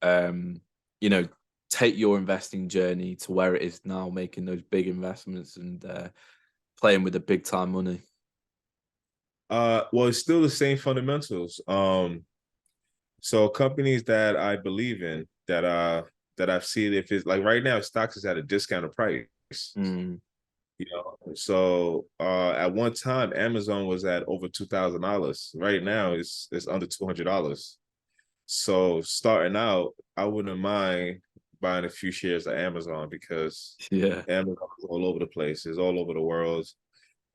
Speaker 2: um, you know, take your investing journey to where it is now, making those big investments and playing with the big time money?
Speaker 1: Well, it's still the same fundamentals. So companies that I believe in that I've seen, if it's like right now, stocks is at a discounted price.
Speaker 2: Mm,
Speaker 1: So at one time Amazon was at over $2,000. Right now it's under $200. So starting out, I wouldn't mind buying a few shares of Amazon, because
Speaker 2: yeah,
Speaker 1: Amazon is all over the place. It's all over the world.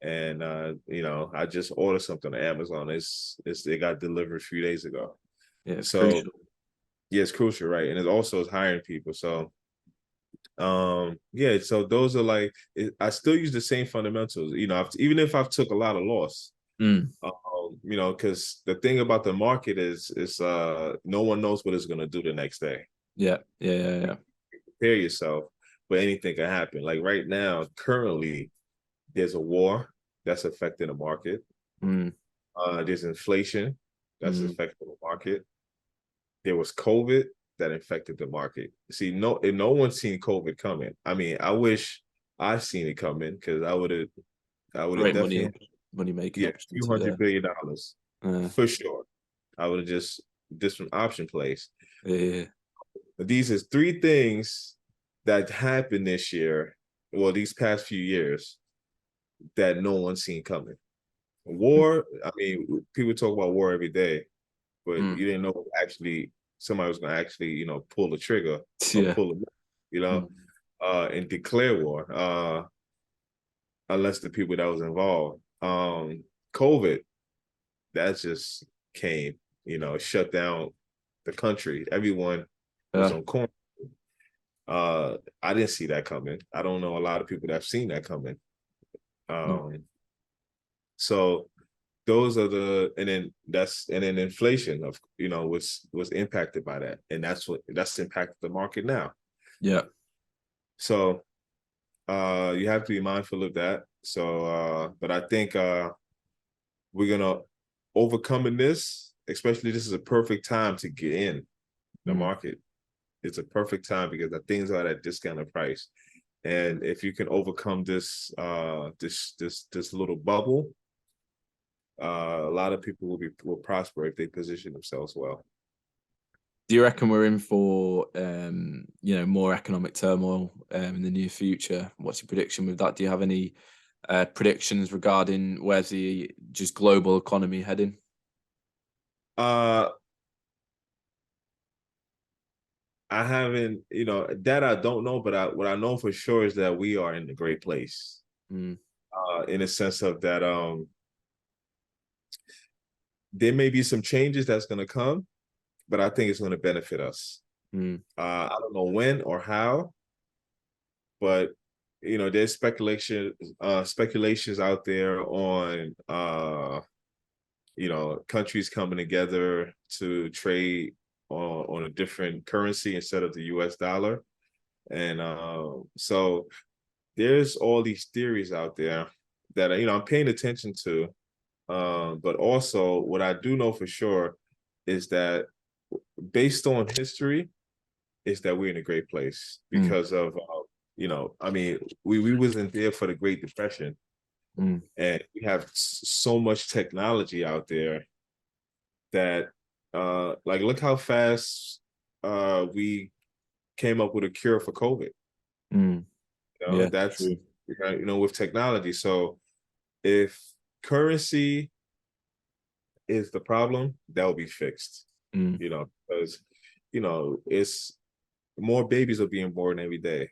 Speaker 1: And I just ordered something on Amazon. It got delivered a few days ago.
Speaker 2: yeah, it's
Speaker 1: So
Speaker 2: crucial.
Speaker 1: yeah, it's crucial, right? And it also is hiring people. So yeah, so those are like I still use the same fundamentals, even if I've took a lot of loss.
Speaker 2: Mm,
Speaker 1: Because the thing about the market is no one knows what it's gonna do the next day.
Speaker 2: yeah, yeah, yeah, yeah.
Speaker 1: Prepare yourself, but anything can happen. Like right now, currently, there's a war that's affecting the market.
Speaker 2: Mm,
Speaker 1: There's inflation that's
Speaker 2: mm,
Speaker 1: affecting the market. There was COVID that affected the market. See, no one's seen COVID coming. I mean, I wish I seen it coming, because I would have
Speaker 2: great
Speaker 1: definitely,
Speaker 2: money making
Speaker 1: yeah, a few
Speaker 2: opportunity there.
Speaker 1: $100 billion
Speaker 2: Uh,
Speaker 1: for sure. I would have just from option plays.
Speaker 2: yeah,
Speaker 1: These is three things that happened this year, well, these past few years, that no one's seen coming.
Speaker 2: mm,
Speaker 1: War, I mean, people talk about war every day, but
Speaker 2: mm,
Speaker 1: you didn't know actually somebody was going to actually, pull the trigger or
Speaker 2: yeah,
Speaker 1: pull it,
Speaker 2: mm,
Speaker 1: and declare war, unless the people that was involved. COVID, that just came, shut down the country. Everyone was
Speaker 2: yeah,
Speaker 1: on quarantine. I didn't see that coming. I don't know a lot of people that have seen that coming.
Speaker 2: no,
Speaker 1: Um, so those are and then inflation was impacted by that, and that's impacted the market now.
Speaker 2: yeah.
Speaker 1: So you have to be mindful of that. So but I think we're gonna overcome in this, especially this is a perfect time to get in the
Speaker 2: Mm.
Speaker 1: market. It's a perfect time because the things are at a discounted price. And if you can overcome this little bubble, a lot of people will prosper if they position themselves well.
Speaker 2: Do you reckon we're in for more economic turmoil in the near future? What's your prediction with that? Do you have any predictions regarding where's the just global economy heading?
Speaker 1: Uh, I haven't, that I don't know, but what I know for sure is that we are in a great place.
Speaker 2: Mm,
Speaker 1: In a sense of that, there may be some changes that's going to come, but I think it's going to benefit us.
Speaker 2: mm,
Speaker 1: I don't know when or how, but there's speculations out there on countries coming together to trade on a different currency instead of the US dollar. And so there's all these theories out there that I'm paying attention to. But also what I do know for sure is that based on history, is that we're in a great place
Speaker 2: mm,
Speaker 1: because of I mean, we wasn't there for the Great Depression,
Speaker 2: mm,
Speaker 1: and we have so much technology out there that like look how fast we came up with a cure for COVID.
Speaker 2: mm. Yeah,
Speaker 1: That's
Speaker 2: true.
Speaker 1: with technology. So if currency is the problem, that will be fixed.
Speaker 2: Mm,
Speaker 1: Because it's more babies are being born every day.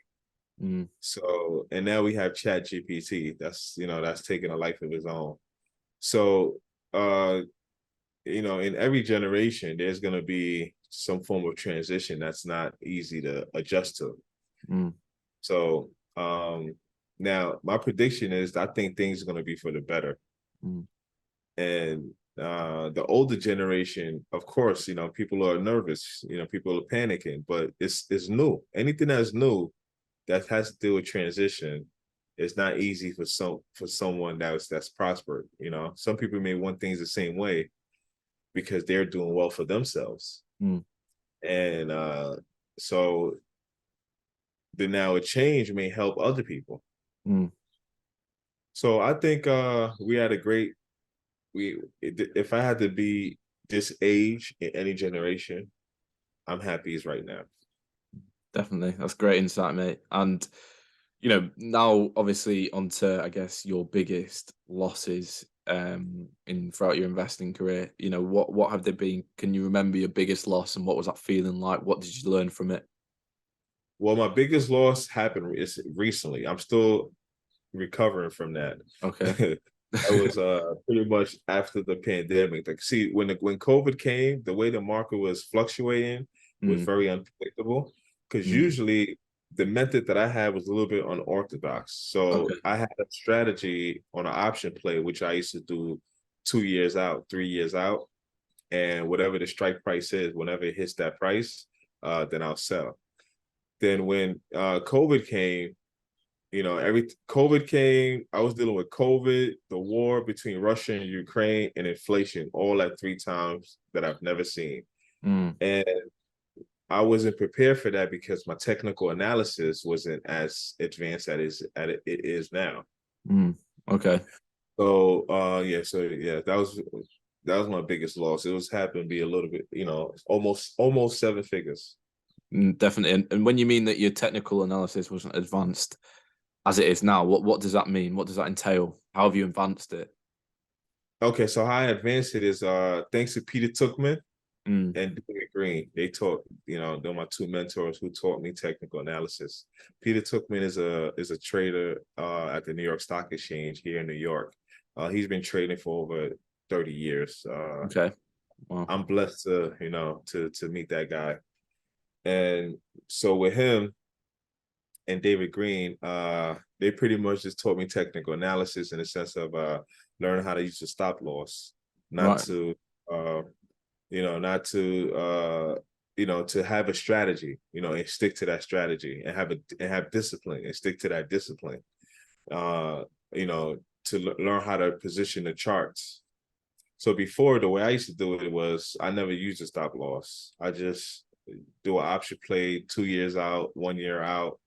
Speaker 2: mm,
Speaker 1: So, and now we have Chat GPT. That's taking a life of its own. So, in every generation, there's going to be some form of transition that's not easy to adjust to.
Speaker 2: mm,
Speaker 1: So, now my prediction is I think things are going to be for the better.
Speaker 2: mm,
Speaker 1: And the older generation, of course, people are nervous, people are panicking, but it's new. Anything that's new that has to do with transition, it's not easy for someone that's prospered. Some people may want things the same way because they're doing well for themselves.
Speaker 2: mm,
Speaker 1: And so then now a change may help other people.
Speaker 2: mm.
Speaker 1: So I think we had a great if I had to be this age in any generation, I'm happy as right now.
Speaker 2: Definitely. That's great insight, mate. And now obviously onto, I guess, your biggest losses in throughout your investing career. What have they been? Can you remember your biggest loss and what was that feeling like? What did you learn from it?
Speaker 1: Well, my biggest loss happened is recently. I'm still recovering from that.
Speaker 2: Okay.
Speaker 1: That was pretty much after the pandemic. Like, see, when COVID came, the way the market was fluctuating was
Speaker 2: Mm,
Speaker 1: very unpredictable. Because
Speaker 2: mm,
Speaker 1: usually the method that I had was a little bit unorthodox. So
Speaker 2: okay.
Speaker 1: I had a strategy on an option play, which I used to do 2 years out, 3 years out, and whatever the strike price is, whenever it hits that price, then I'll sell. Then when COVID came, every COVID came, I was dealing with COVID, the war between Russia and Ukraine, and inflation all at 3 times that I've never seen.
Speaker 2: Mm,
Speaker 1: And I wasn't prepared for that because my technical analysis wasn't as advanced as it is now.
Speaker 2: mm, okay.
Speaker 1: So yeah, that was my biggest loss. It was happened to be a little bit, almost 7 figures.
Speaker 2: Definitely. And when you mean that your technical analysis wasn't advanced as it is now, what does that mean? What does that entail? How have you advanced it?
Speaker 1: Okay, so how I advanced it is thanks to Peter Tuchman
Speaker 2: Mm,
Speaker 1: and David Green. They taught, they're my two mentors who taught me technical analysis. Peter Tuchman is a trader at the New York Stock Exchange here in New York. He's been trading for over 30 years.
Speaker 2: okay. Wow.
Speaker 1: I'm blessed to meet that guy. And so with him and David Green, they pretty much just taught me technical analysis in the sense of learning how to use the stop loss, not
Speaker 2: Right.
Speaker 1: to uh, to have a strategy, and stick to that strategy and have discipline and stick to that discipline. Uh, to learn how to position the charts. So before, the way I used to do it was I never used a stop loss. I just do an option play 2 years out, 1 year out,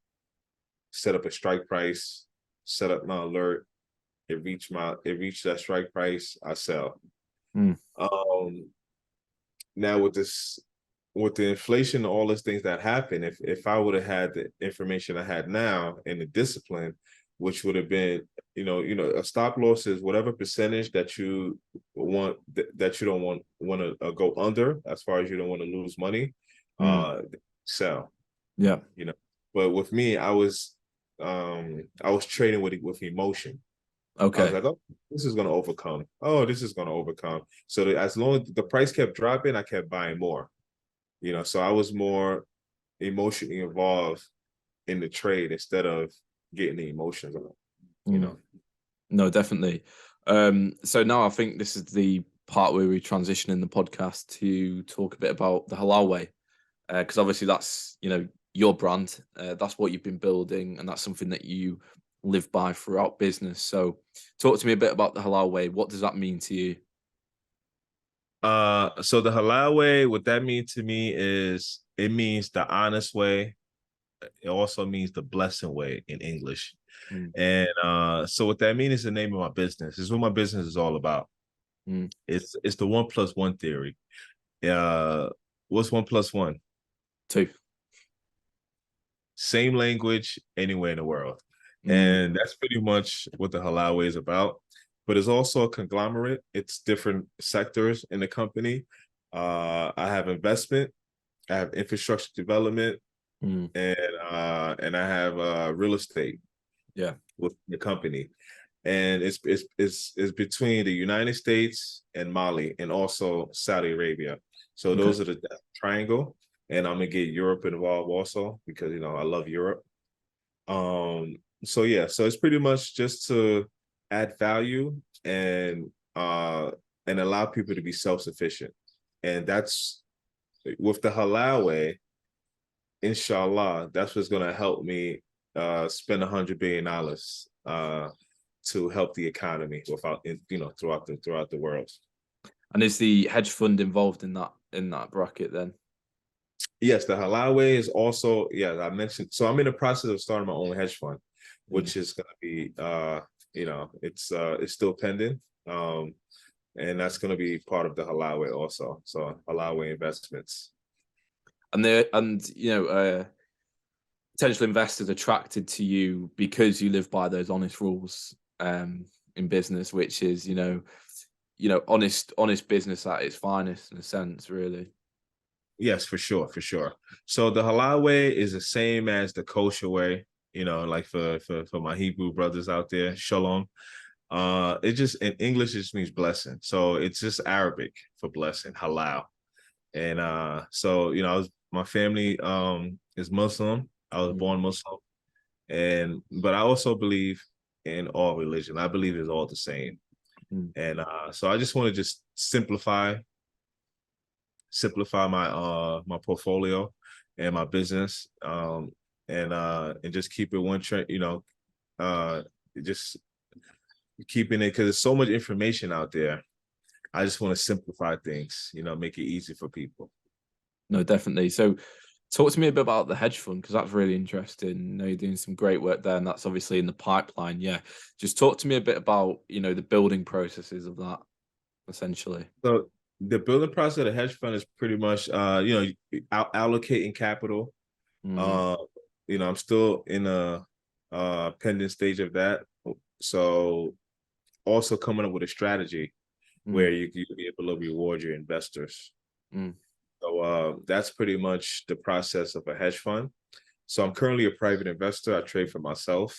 Speaker 1: set up a strike price, set up my alert. It reached that strike price, I sell.
Speaker 2: Mm,
Speaker 1: Um, Now with the inflation and all those things that happen, if I would have had the information I had now and the discipline, which would have been, a stop loss is whatever percentage that you want that you don't want to go under, as far as you don't want to lose money,
Speaker 2: Mm.
Speaker 1: sell.
Speaker 2: Yeah.
Speaker 1: But with me, I was trading with emotion. I was
Speaker 2: Okay.
Speaker 1: like, oh, this is gonna overcome. Oh, this is gonna overcome. So that as long as the price kept dropping, I kept buying more. So I was more emotionally involved in the trade instead of getting the emotions on. You
Speaker 2: Mm.
Speaker 1: know.
Speaker 2: No, definitely. So now I think this is the part where we transition in the podcast to talk a bit about the Halal Way, because obviously that's your brand, that's what you've been building, and that's something that you live by throughout business. So, talk to me a bit about the Halal Way. What does that mean to you?
Speaker 1: So the halal way, what that means to me is it means the honest way. It also means the blessing way in English.
Speaker 2: Mm,
Speaker 1: And so what that means is the name of my business. Is what my business is all about.
Speaker 2: mm,
Speaker 1: It's the 1+1 theory. Uh, what's 1+1?
Speaker 2: two.
Speaker 1: Same language anywhere in the world.
Speaker 2: Mm,
Speaker 1: And that's pretty much what the halal way is about. But it's also a conglomerate. It's different sectors in the company. I have investment, I have infrastructure development,
Speaker 2: mm,
Speaker 1: and I have real estate
Speaker 2: yeah.
Speaker 1: with the company. And it's between the United States and Mali and also Saudi Arabia. So
Speaker 2: Okay.
Speaker 1: those are the triangle. And I'm gonna get Europe involved also because I love Europe. Um, so yeah, so it's pretty much just to add value and allow people to be self-sufficient. And that's with the halal way, inshallah, that's what's gonna help me spend $100 billion to help the economy throughout the world.
Speaker 2: And is the hedge fund involved in that bracket then?
Speaker 1: Yes, the halal way is also, yeah, I mentioned. So I'm in the process of starting my own hedge fund,
Speaker 2: Mm.
Speaker 1: which is gonna be it's still pending. And that's gonna be part of the halal way also. So halal way investments.
Speaker 2: And potential investors attracted to you because you live by those honest rules in business, which is honest business at its finest in a sense, really.
Speaker 1: Yes, for sure, for sure. So the halal way is the same as the kosher way, like for my Hebrew brothers out there, shalom. It just in English it just means blessing. So it's just Arabic for blessing, halal. And so my family is Muslim. I was
Speaker 2: Mm.
Speaker 1: born Muslim. But I also believe in all religion. I believe it's all the same.
Speaker 2: Mm.
Speaker 1: And so I just want to just simplify my portfolio and my business, and just keep it one track, just keeping it because there's so much information out there. I just want to simplify things, make it easy for people.
Speaker 2: No, definitely. So, talk to me a bit about the hedge fund because that's really interesting. You're doing some great work there, and that's obviously in the pipeline. Yeah, just talk to me a bit about the building processes of that, essentially.
Speaker 1: So the building process of the hedge fund is pretty much allocating capital.
Speaker 2: Mm,
Speaker 1: uh I'm still in a pending stage of that, so also coming up with a strategy where
Speaker 2: mm,
Speaker 1: you can be able to reward your investors.
Speaker 2: mm,
Speaker 1: So that's pretty much the process of a hedge fund. So I'm currently a private investor. I trade for myself.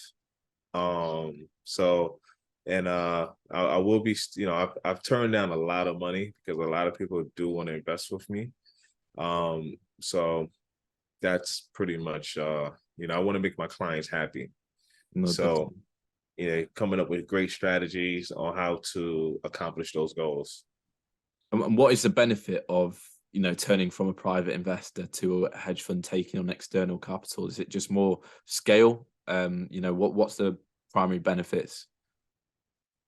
Speaker 1: So and I will be, I've turned down a lot of money because a lot of people do want to invest with me. So that's pretty much I want to make my clients happy.
Speaker 2: no,
Speaker 1: So,
Speaker 2: definitely.
Speaker 1: coming up with great strategies on how to accomplish those goals.
Speaker 2: And what is the benefit of turning from a private investor to a hedge fund taking on external capital? Is it just more scale? What's the primary benefits?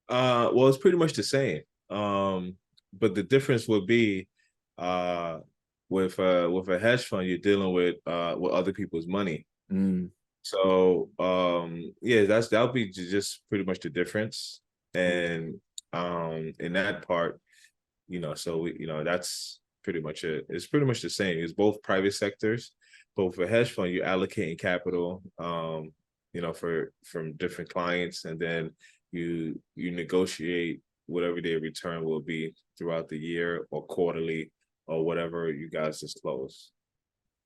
Speaker 1: Well, it's pretty much the same. But the difference would be uh with a hedge fund, you're dealing with other people's money.
Speaker 2: Mm,
Speaker 1: So yeah, that'll be just pretty much the difference.
Speaker 2: mm,
Speaker 1: And in that part, so that's pretty much it. It's pretty much the same. It's both private sectors, but for a hedge fund, you're allocating capital. from different clients, and then you negotiate whatever their return will be throughout the year or quarterly or whatever you guys disclose.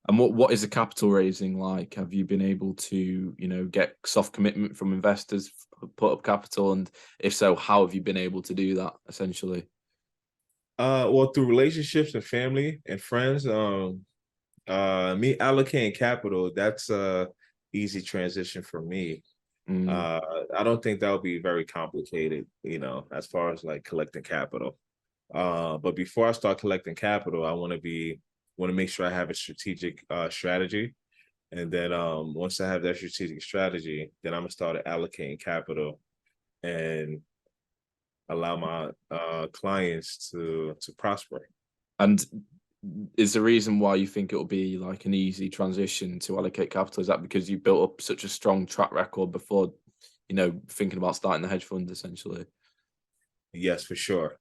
Speaker 2: And what is the capital raising like? Have you been able to, get soft commitment from investors, put up capital? And if so, how have you been able to do that essentially?
Speaker 1: Well, through relationships and family and friends. Me allocating capital, that's a easy transition for me.
Speaker 2: Mm,
Speaker 1: I don't think that would be very complicated, as far as like collecting capital. But before I start collecting capital, I want to make sure I have a strategic strategy. And then once I have that strategic strategy, then I'm gonna start allocating capital and allow my clients to prosper.
Speaker 2: And is the reason why you think it'll be like an easy transition to allocate capital, is that because you built up such a strong track record before, thinking about starting the hedge fund essentially?
Speaker 1: Yes, for sure.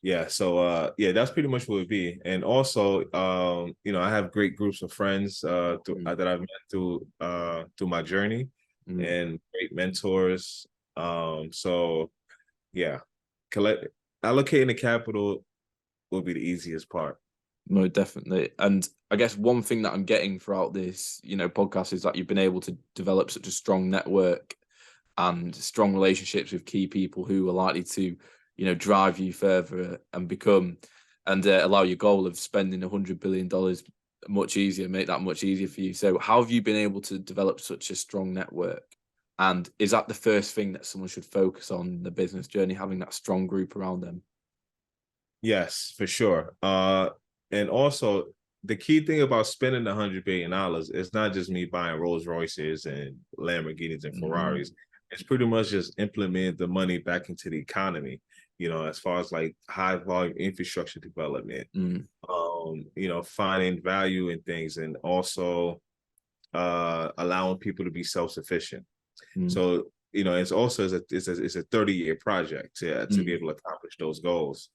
Speaker 1: Yeah, so yeah, that's pretty much what it would be. And also, I have great groups of friends
Speaker 2: Mm,
Speaker 1: that I've met through my journey,
Speaker 2: mm.
Speaker 1: and great mentors. So yeah, collect allocating the capital will be the easiest part.
Speaker 2: No, definitely. And I guess one thing that I'm getting throughout this, podcast is that you've been able to develop such a strong network and strong relationships with key people who are likely to, drive you further and become and allow your goal of spending $100 billion much easier, make that much easier for you. So, how have you been able to develop such a strong network? And is that the first thing that someone should focus on in the business journey, having that strong group around them?
Speaker 1: Yes, for sure. And also the key thing about spending $100 billion is not just me buying Rolls Royces and Lamborghinis and
Speaker 2: Mm,
Speaker 1: Ferraris. It's pretty much just implementing the money back into the economy, as far as like high volume infrastructure development,
Speaker 2: mm,
Speaker 1: finding value in things, and also allowing people to be self-sufficient.
Speaker 2: mm,
Speaker 1: So, it's also it's a 30-year project to be
Speaker 2: mm.
Speaker 1: able to accomplish those goals.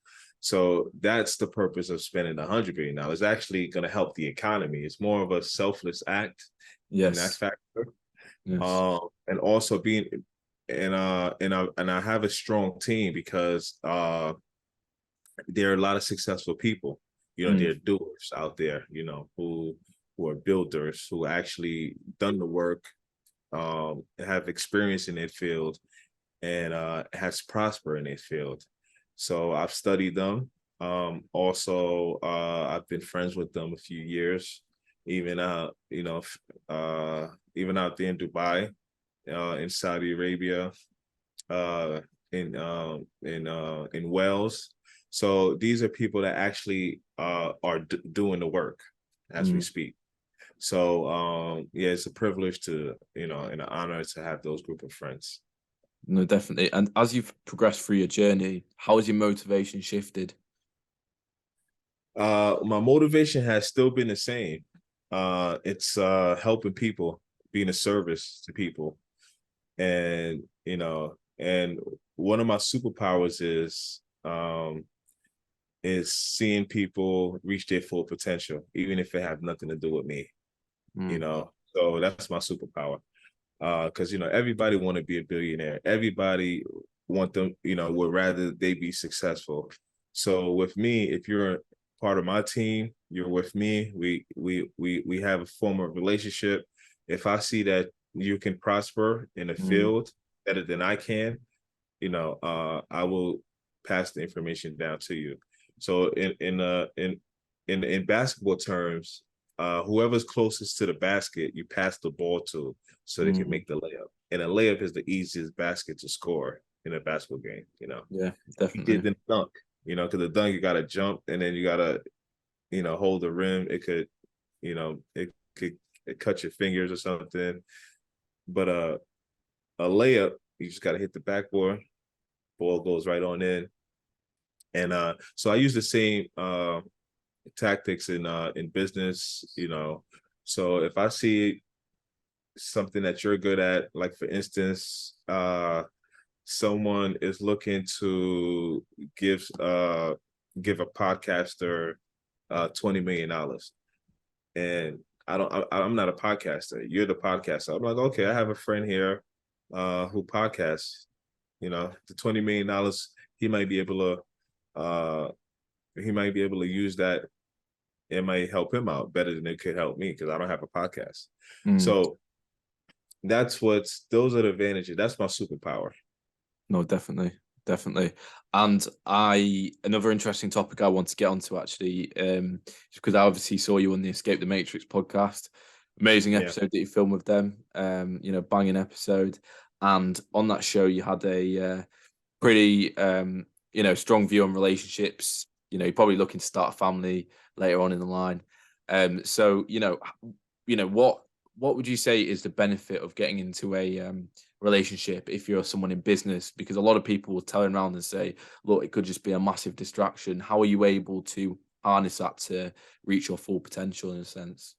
Speaker 1: So that's the purpose of spending $100 billion. Now, it's actually going to help the economy. It's more of a selfless act in that
Speaker 2: Yes.
Speaker 1: factor.
Speaker 2: Yes.
Speaker 1: And also being and I have a strong team because there are a lot of successful people. There
Speaker 2: Mm,
Speaker 1: are doers out there, who are builders, who actually done the work, have experience in that field, and has prospered in that field. So I've studied them. Also, I've been friends with them a few years, even even out there in Dubai, in Saudi Arabia, uh, in Wales. So these are people that actually are doing the work as we
Speaker 2: mm.
Speaker 1: speak. So yeah, it's a privilege to, and an honor to have those group of friends.
Speaker 2: No, definitely. And as you've progressed through your journey, how has your motivation shifted?
Speaker 1: My motivation has still been the same. It's helping people, being a service to people. And and one of my superpowers is seeing people reach their full potential, even if it have nothing to do with me.
Speaker 2: Mm,
Speaker 1: So that's my superpower. Because everybody want to be a billionaire. Everybody want them, would rather they be successful. So with me, if you're part of my team, you're with me. We have a form of relationship. If I see that you can prosper in a
Speaker 2: mm,
Speaker 1: field better than I can, I will pass the information down to you. So in basketball terms, whoever's closest to the basket, you pass the ball to so they can
Speaker 2: mm.
Speaker 1: make the layup. And a layup is the easiest basket to score in a basketball game.
Speaker 2: Yeah,
Speaker 1: You did
Speaker 2: definitely.
Speaker 1: the dunk, because the dunk you gotta jump and then you gotta, hold the rim. It cut your fingers or something. But a layup, you just gotta hit the backboard, ball goes right on in. And so I use the same tactics in business, So if I see something that you're good at, like for instance, someone is looking to give a podcaster $20 million, and I'm not a podcaster. You're the podcaster. I'm like, okay, I have a friend here who podcasts. The $20 million, he might be able to use that. It might help him out better than it could help me because I don't have a podcast.
Speaker 2: Mm.
Speaker 1: So those are the advantages. That's my superpower.
Speaker 2: No, definitely, definitely. And another interesting topic I want to get onto actually, because I obviously saw you on the Escape the Matrix podcast. Amazing
Speaker 1: Yeah.
Speaker 2: episode that you filmed with them. Banging episode. And on that show, you had a pretty, strong view on relationships. You're probably looking to start a family later on in the line. So what would you say is the benefit of getting into a relationship if you're someone in business? Because a lot of people will turn around and say, look, it could just be a massive distraction. How are you able to harness that to reach your full potential in a sense?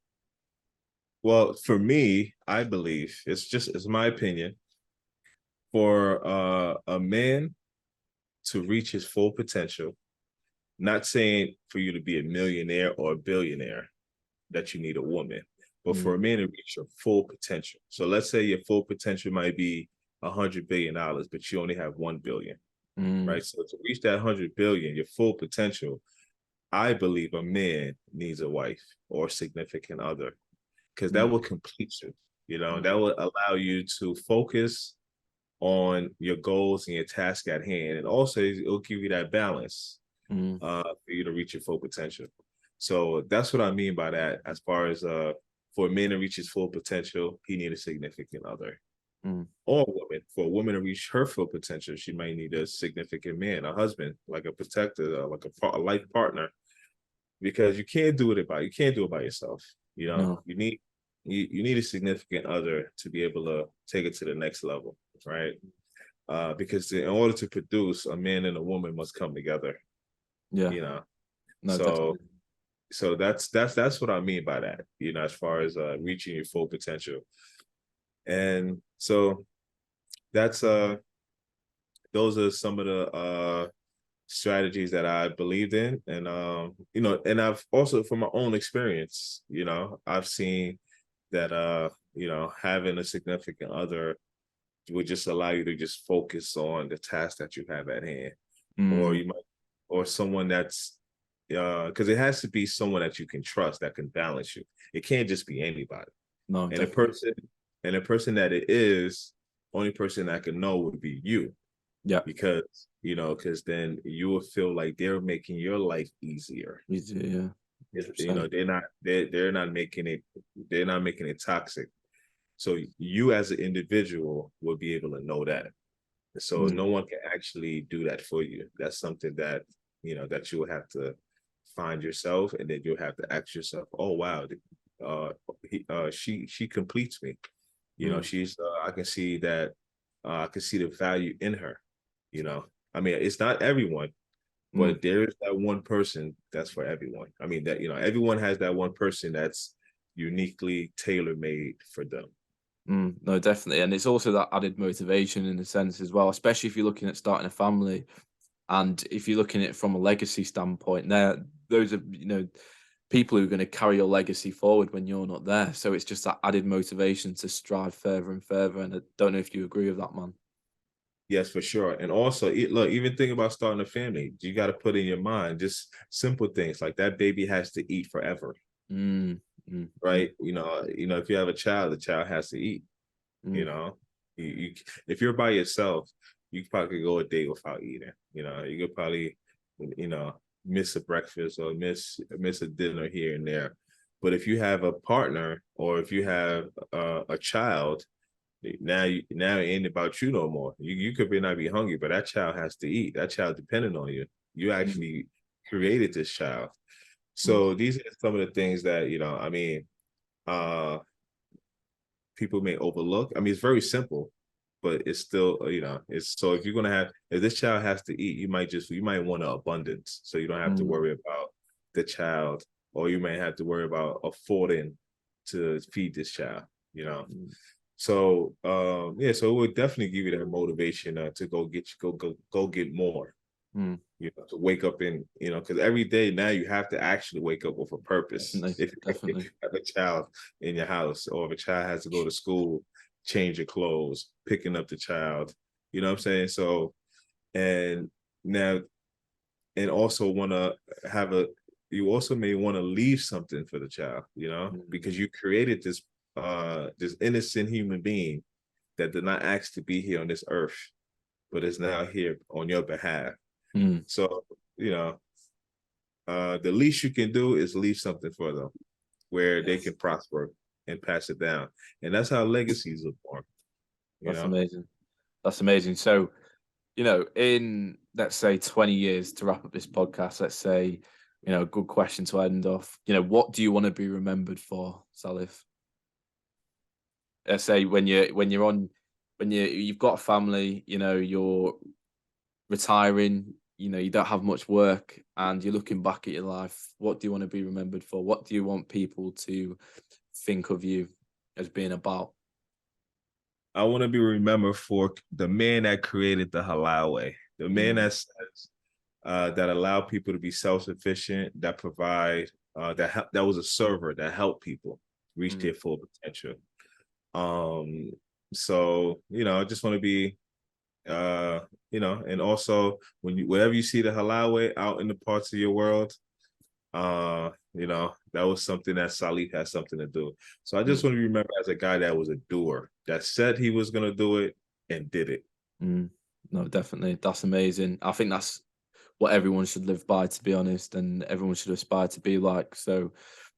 Speaker 1: Well, for me, I believe it's my opinion, for a man to reach his full potential, not saying for you to be a millionaire or a billionaire that you need a woman, but for a man to reach your full potential. So let's say your full potential might be $100 billion, but you only have 1 billion, right? So to reach that 100 billion, your full potential, I believe a man needs a wife or significant other, because that will complete you. That will allow you to focus on your goals and your task at hand, and also it'll give you that balance for you to reach your full potential. So that's what I mean by that. As far as for a man to reach his full potential, he needs a significant other. Or a woman. For a woman to reach her full potential, she might need a significant man, a husband, like a protector, like a life partner, because you can't do it by yourself.
Speaker 2: No.
Speaker 1: You need a significant other to be able to take it to the next level, right? Because in order to produce, a man and a woman must come together.
Speaker 2: Yeah. No,
Speaker 1: So
Speaker 2: definitely.
Speaker 1: so that's what I mean by that. As far as reaching your full potential, and so that's those are some of the strategies that I believed in, and and I've also, from my own experience, I've seen that having a significant other would just allow you to just focus on the task that you have at hand, or you might, or someone that's because it has to be someone that you can trust, that can balance you. It can't just be anybody.
Speaker 2: No,
Speaker 1: And a person that it is, only person that can know would be you,
Speaker 2: yeah.
Speaker 1: because then you will feel like they're making your life easier.
Speaker 2: Yeah.
Speaker 1: They're not making it toxic. So you as an individual will be able to know that. So no one can actually do that for you. That's something that that you will have to find yourself, and then you'll have to ask yourself, oh wow, she completes me. She's I can see that I can see the value in her. I mean, it's not everyone, but there's that one person that's for everyone. I mean, that everyone has that one person that's uniquely tailor-made for them.
Speaker 2: No, definitely. And it's also that added motivation in a sense as well, especially if you're looking at starting a family. And if you're looking at it from a legacy standpoint, those are, people who are going to carry your legacy forward when you're not there. So it's just that added motivation to strive further and further. And I don't know if you agree with that, man.
Speaker 1: Yes, for sure. And also, look, even think about starting a family. You got to put in your mind just simple things like that baby has to eat forever, right? If you have a child, the child has to eat. You if you're by yourself, you probably could go a day without eating. You could probably, miss a breakfast or miss a dinner here and there. But if you have a partner, or if you have a child, now it ain't about you no more. You could not be hungry, but that child has to eat. That child depending on you. You actually created this child. So these are some of the things that I mean, people may overlook. I mean, it's very simple, but it's still, it's, so if you're gonna have, if this child has to eat, you might want an abundance, so you don't have to worry about the child, or you may have to worry about affording to feed this child. So yeah, so it would definitely give you that motivation to go get more.
Speaker 2: Mm.
Speaker 1: To wake up in, because every day now you have to actually wake up with a purpose.
Speaker 2: Definitely,
Speaker 1: If
Speaker 2: definitely.
Speaker 1: you have a child in your house, or if a child has to go to school, change your clothes, picking up the child, you know what I'm saying? So, and now, and also want to have you also may want to leave something for the child,
Speaker 2: Mm.
Speaker 1: because you created this innocent human being that did not ask to be here on this earth, but is now here on your behalf.
Speaker 2: Mm.
Speaker 1: So, the least you can do is leave something for them where they
Speaker 2: Yes,
Speaker 1: can prosper and pass it down. And that's how legacies are born, you
Speaker 2: that's
Speaker 1: know?
Speaker 2: amazing. That's amazing. So, in let's say 20 years to wrap up this podcast, let's say, a good question to end off. What do you want to be remembered for, Salif? Let's say you've got a family, you're retiring, you don't have much work and you're looking back at your life. What do you want to be remembered for? What do you want people to think of you as being about?
Speaker 1: I want to be remembered for the man that created the Halal Way, the man
Speaker 2: Mm,
Speaker 1: that says, that allow people to be self-sufficient, that provide, that was a server that helped people reach
Speaker 2: mm,
Speaker 1: their full potential. Um, so I just want to be, and also wherever you see the Halal Way out in the parts of your world, that was something that Salif had something to do. So I just
Speaker 2: mm,
Speaker 1: want to be remembered as a guy that was a doer, that said he was gonna do it and did it.
Speaker 2: mm. No, definitely. That's amazing. I think that's what everyone should live by, to be honest, and everyone should aspire to be like. So,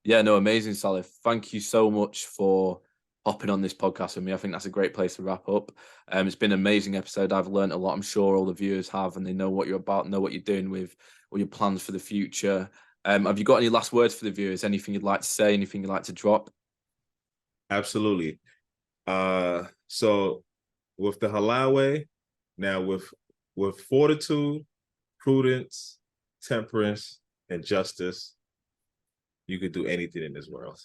Speaker 2: yeah, no, amazing, Salif. Thank you so much for hopping on this podcast with me. I think that's a great place to wrap up. It's been an amazing episode. I've learned a lot. I'm sure all the viewers have, and they know what you're about, know what you're doing with all your plans for the future. Have you got any last words for the viewers? Anything you'd like to say? Anything you'd like to drop?
Speaker 1: Absolutely. So with the Halal Way, now with fortitude, prudence, temperance, and justice, you could do anything in this world.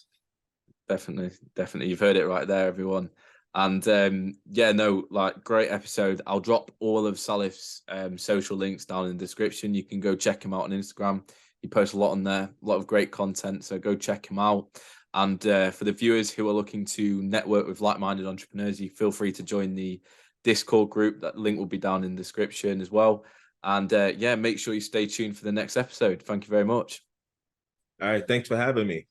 Speaker 2: Definitely, definitely. You've heard it right there, everyone. And yeah, no, like great episode. I'll drop all of Salif's social links down in the description. You can go check him out on Instagram. He posts a lot on there, a lot of great content. So go check him out. And for the viewers who are looking to network with like-minded entrepreneurs, you feel free to join the Discord group. That link will be down in the description as well. And yeah, make sure you stay tuned for the next episode. Thank you very much.
Speaker 1: All right, thanks for having me.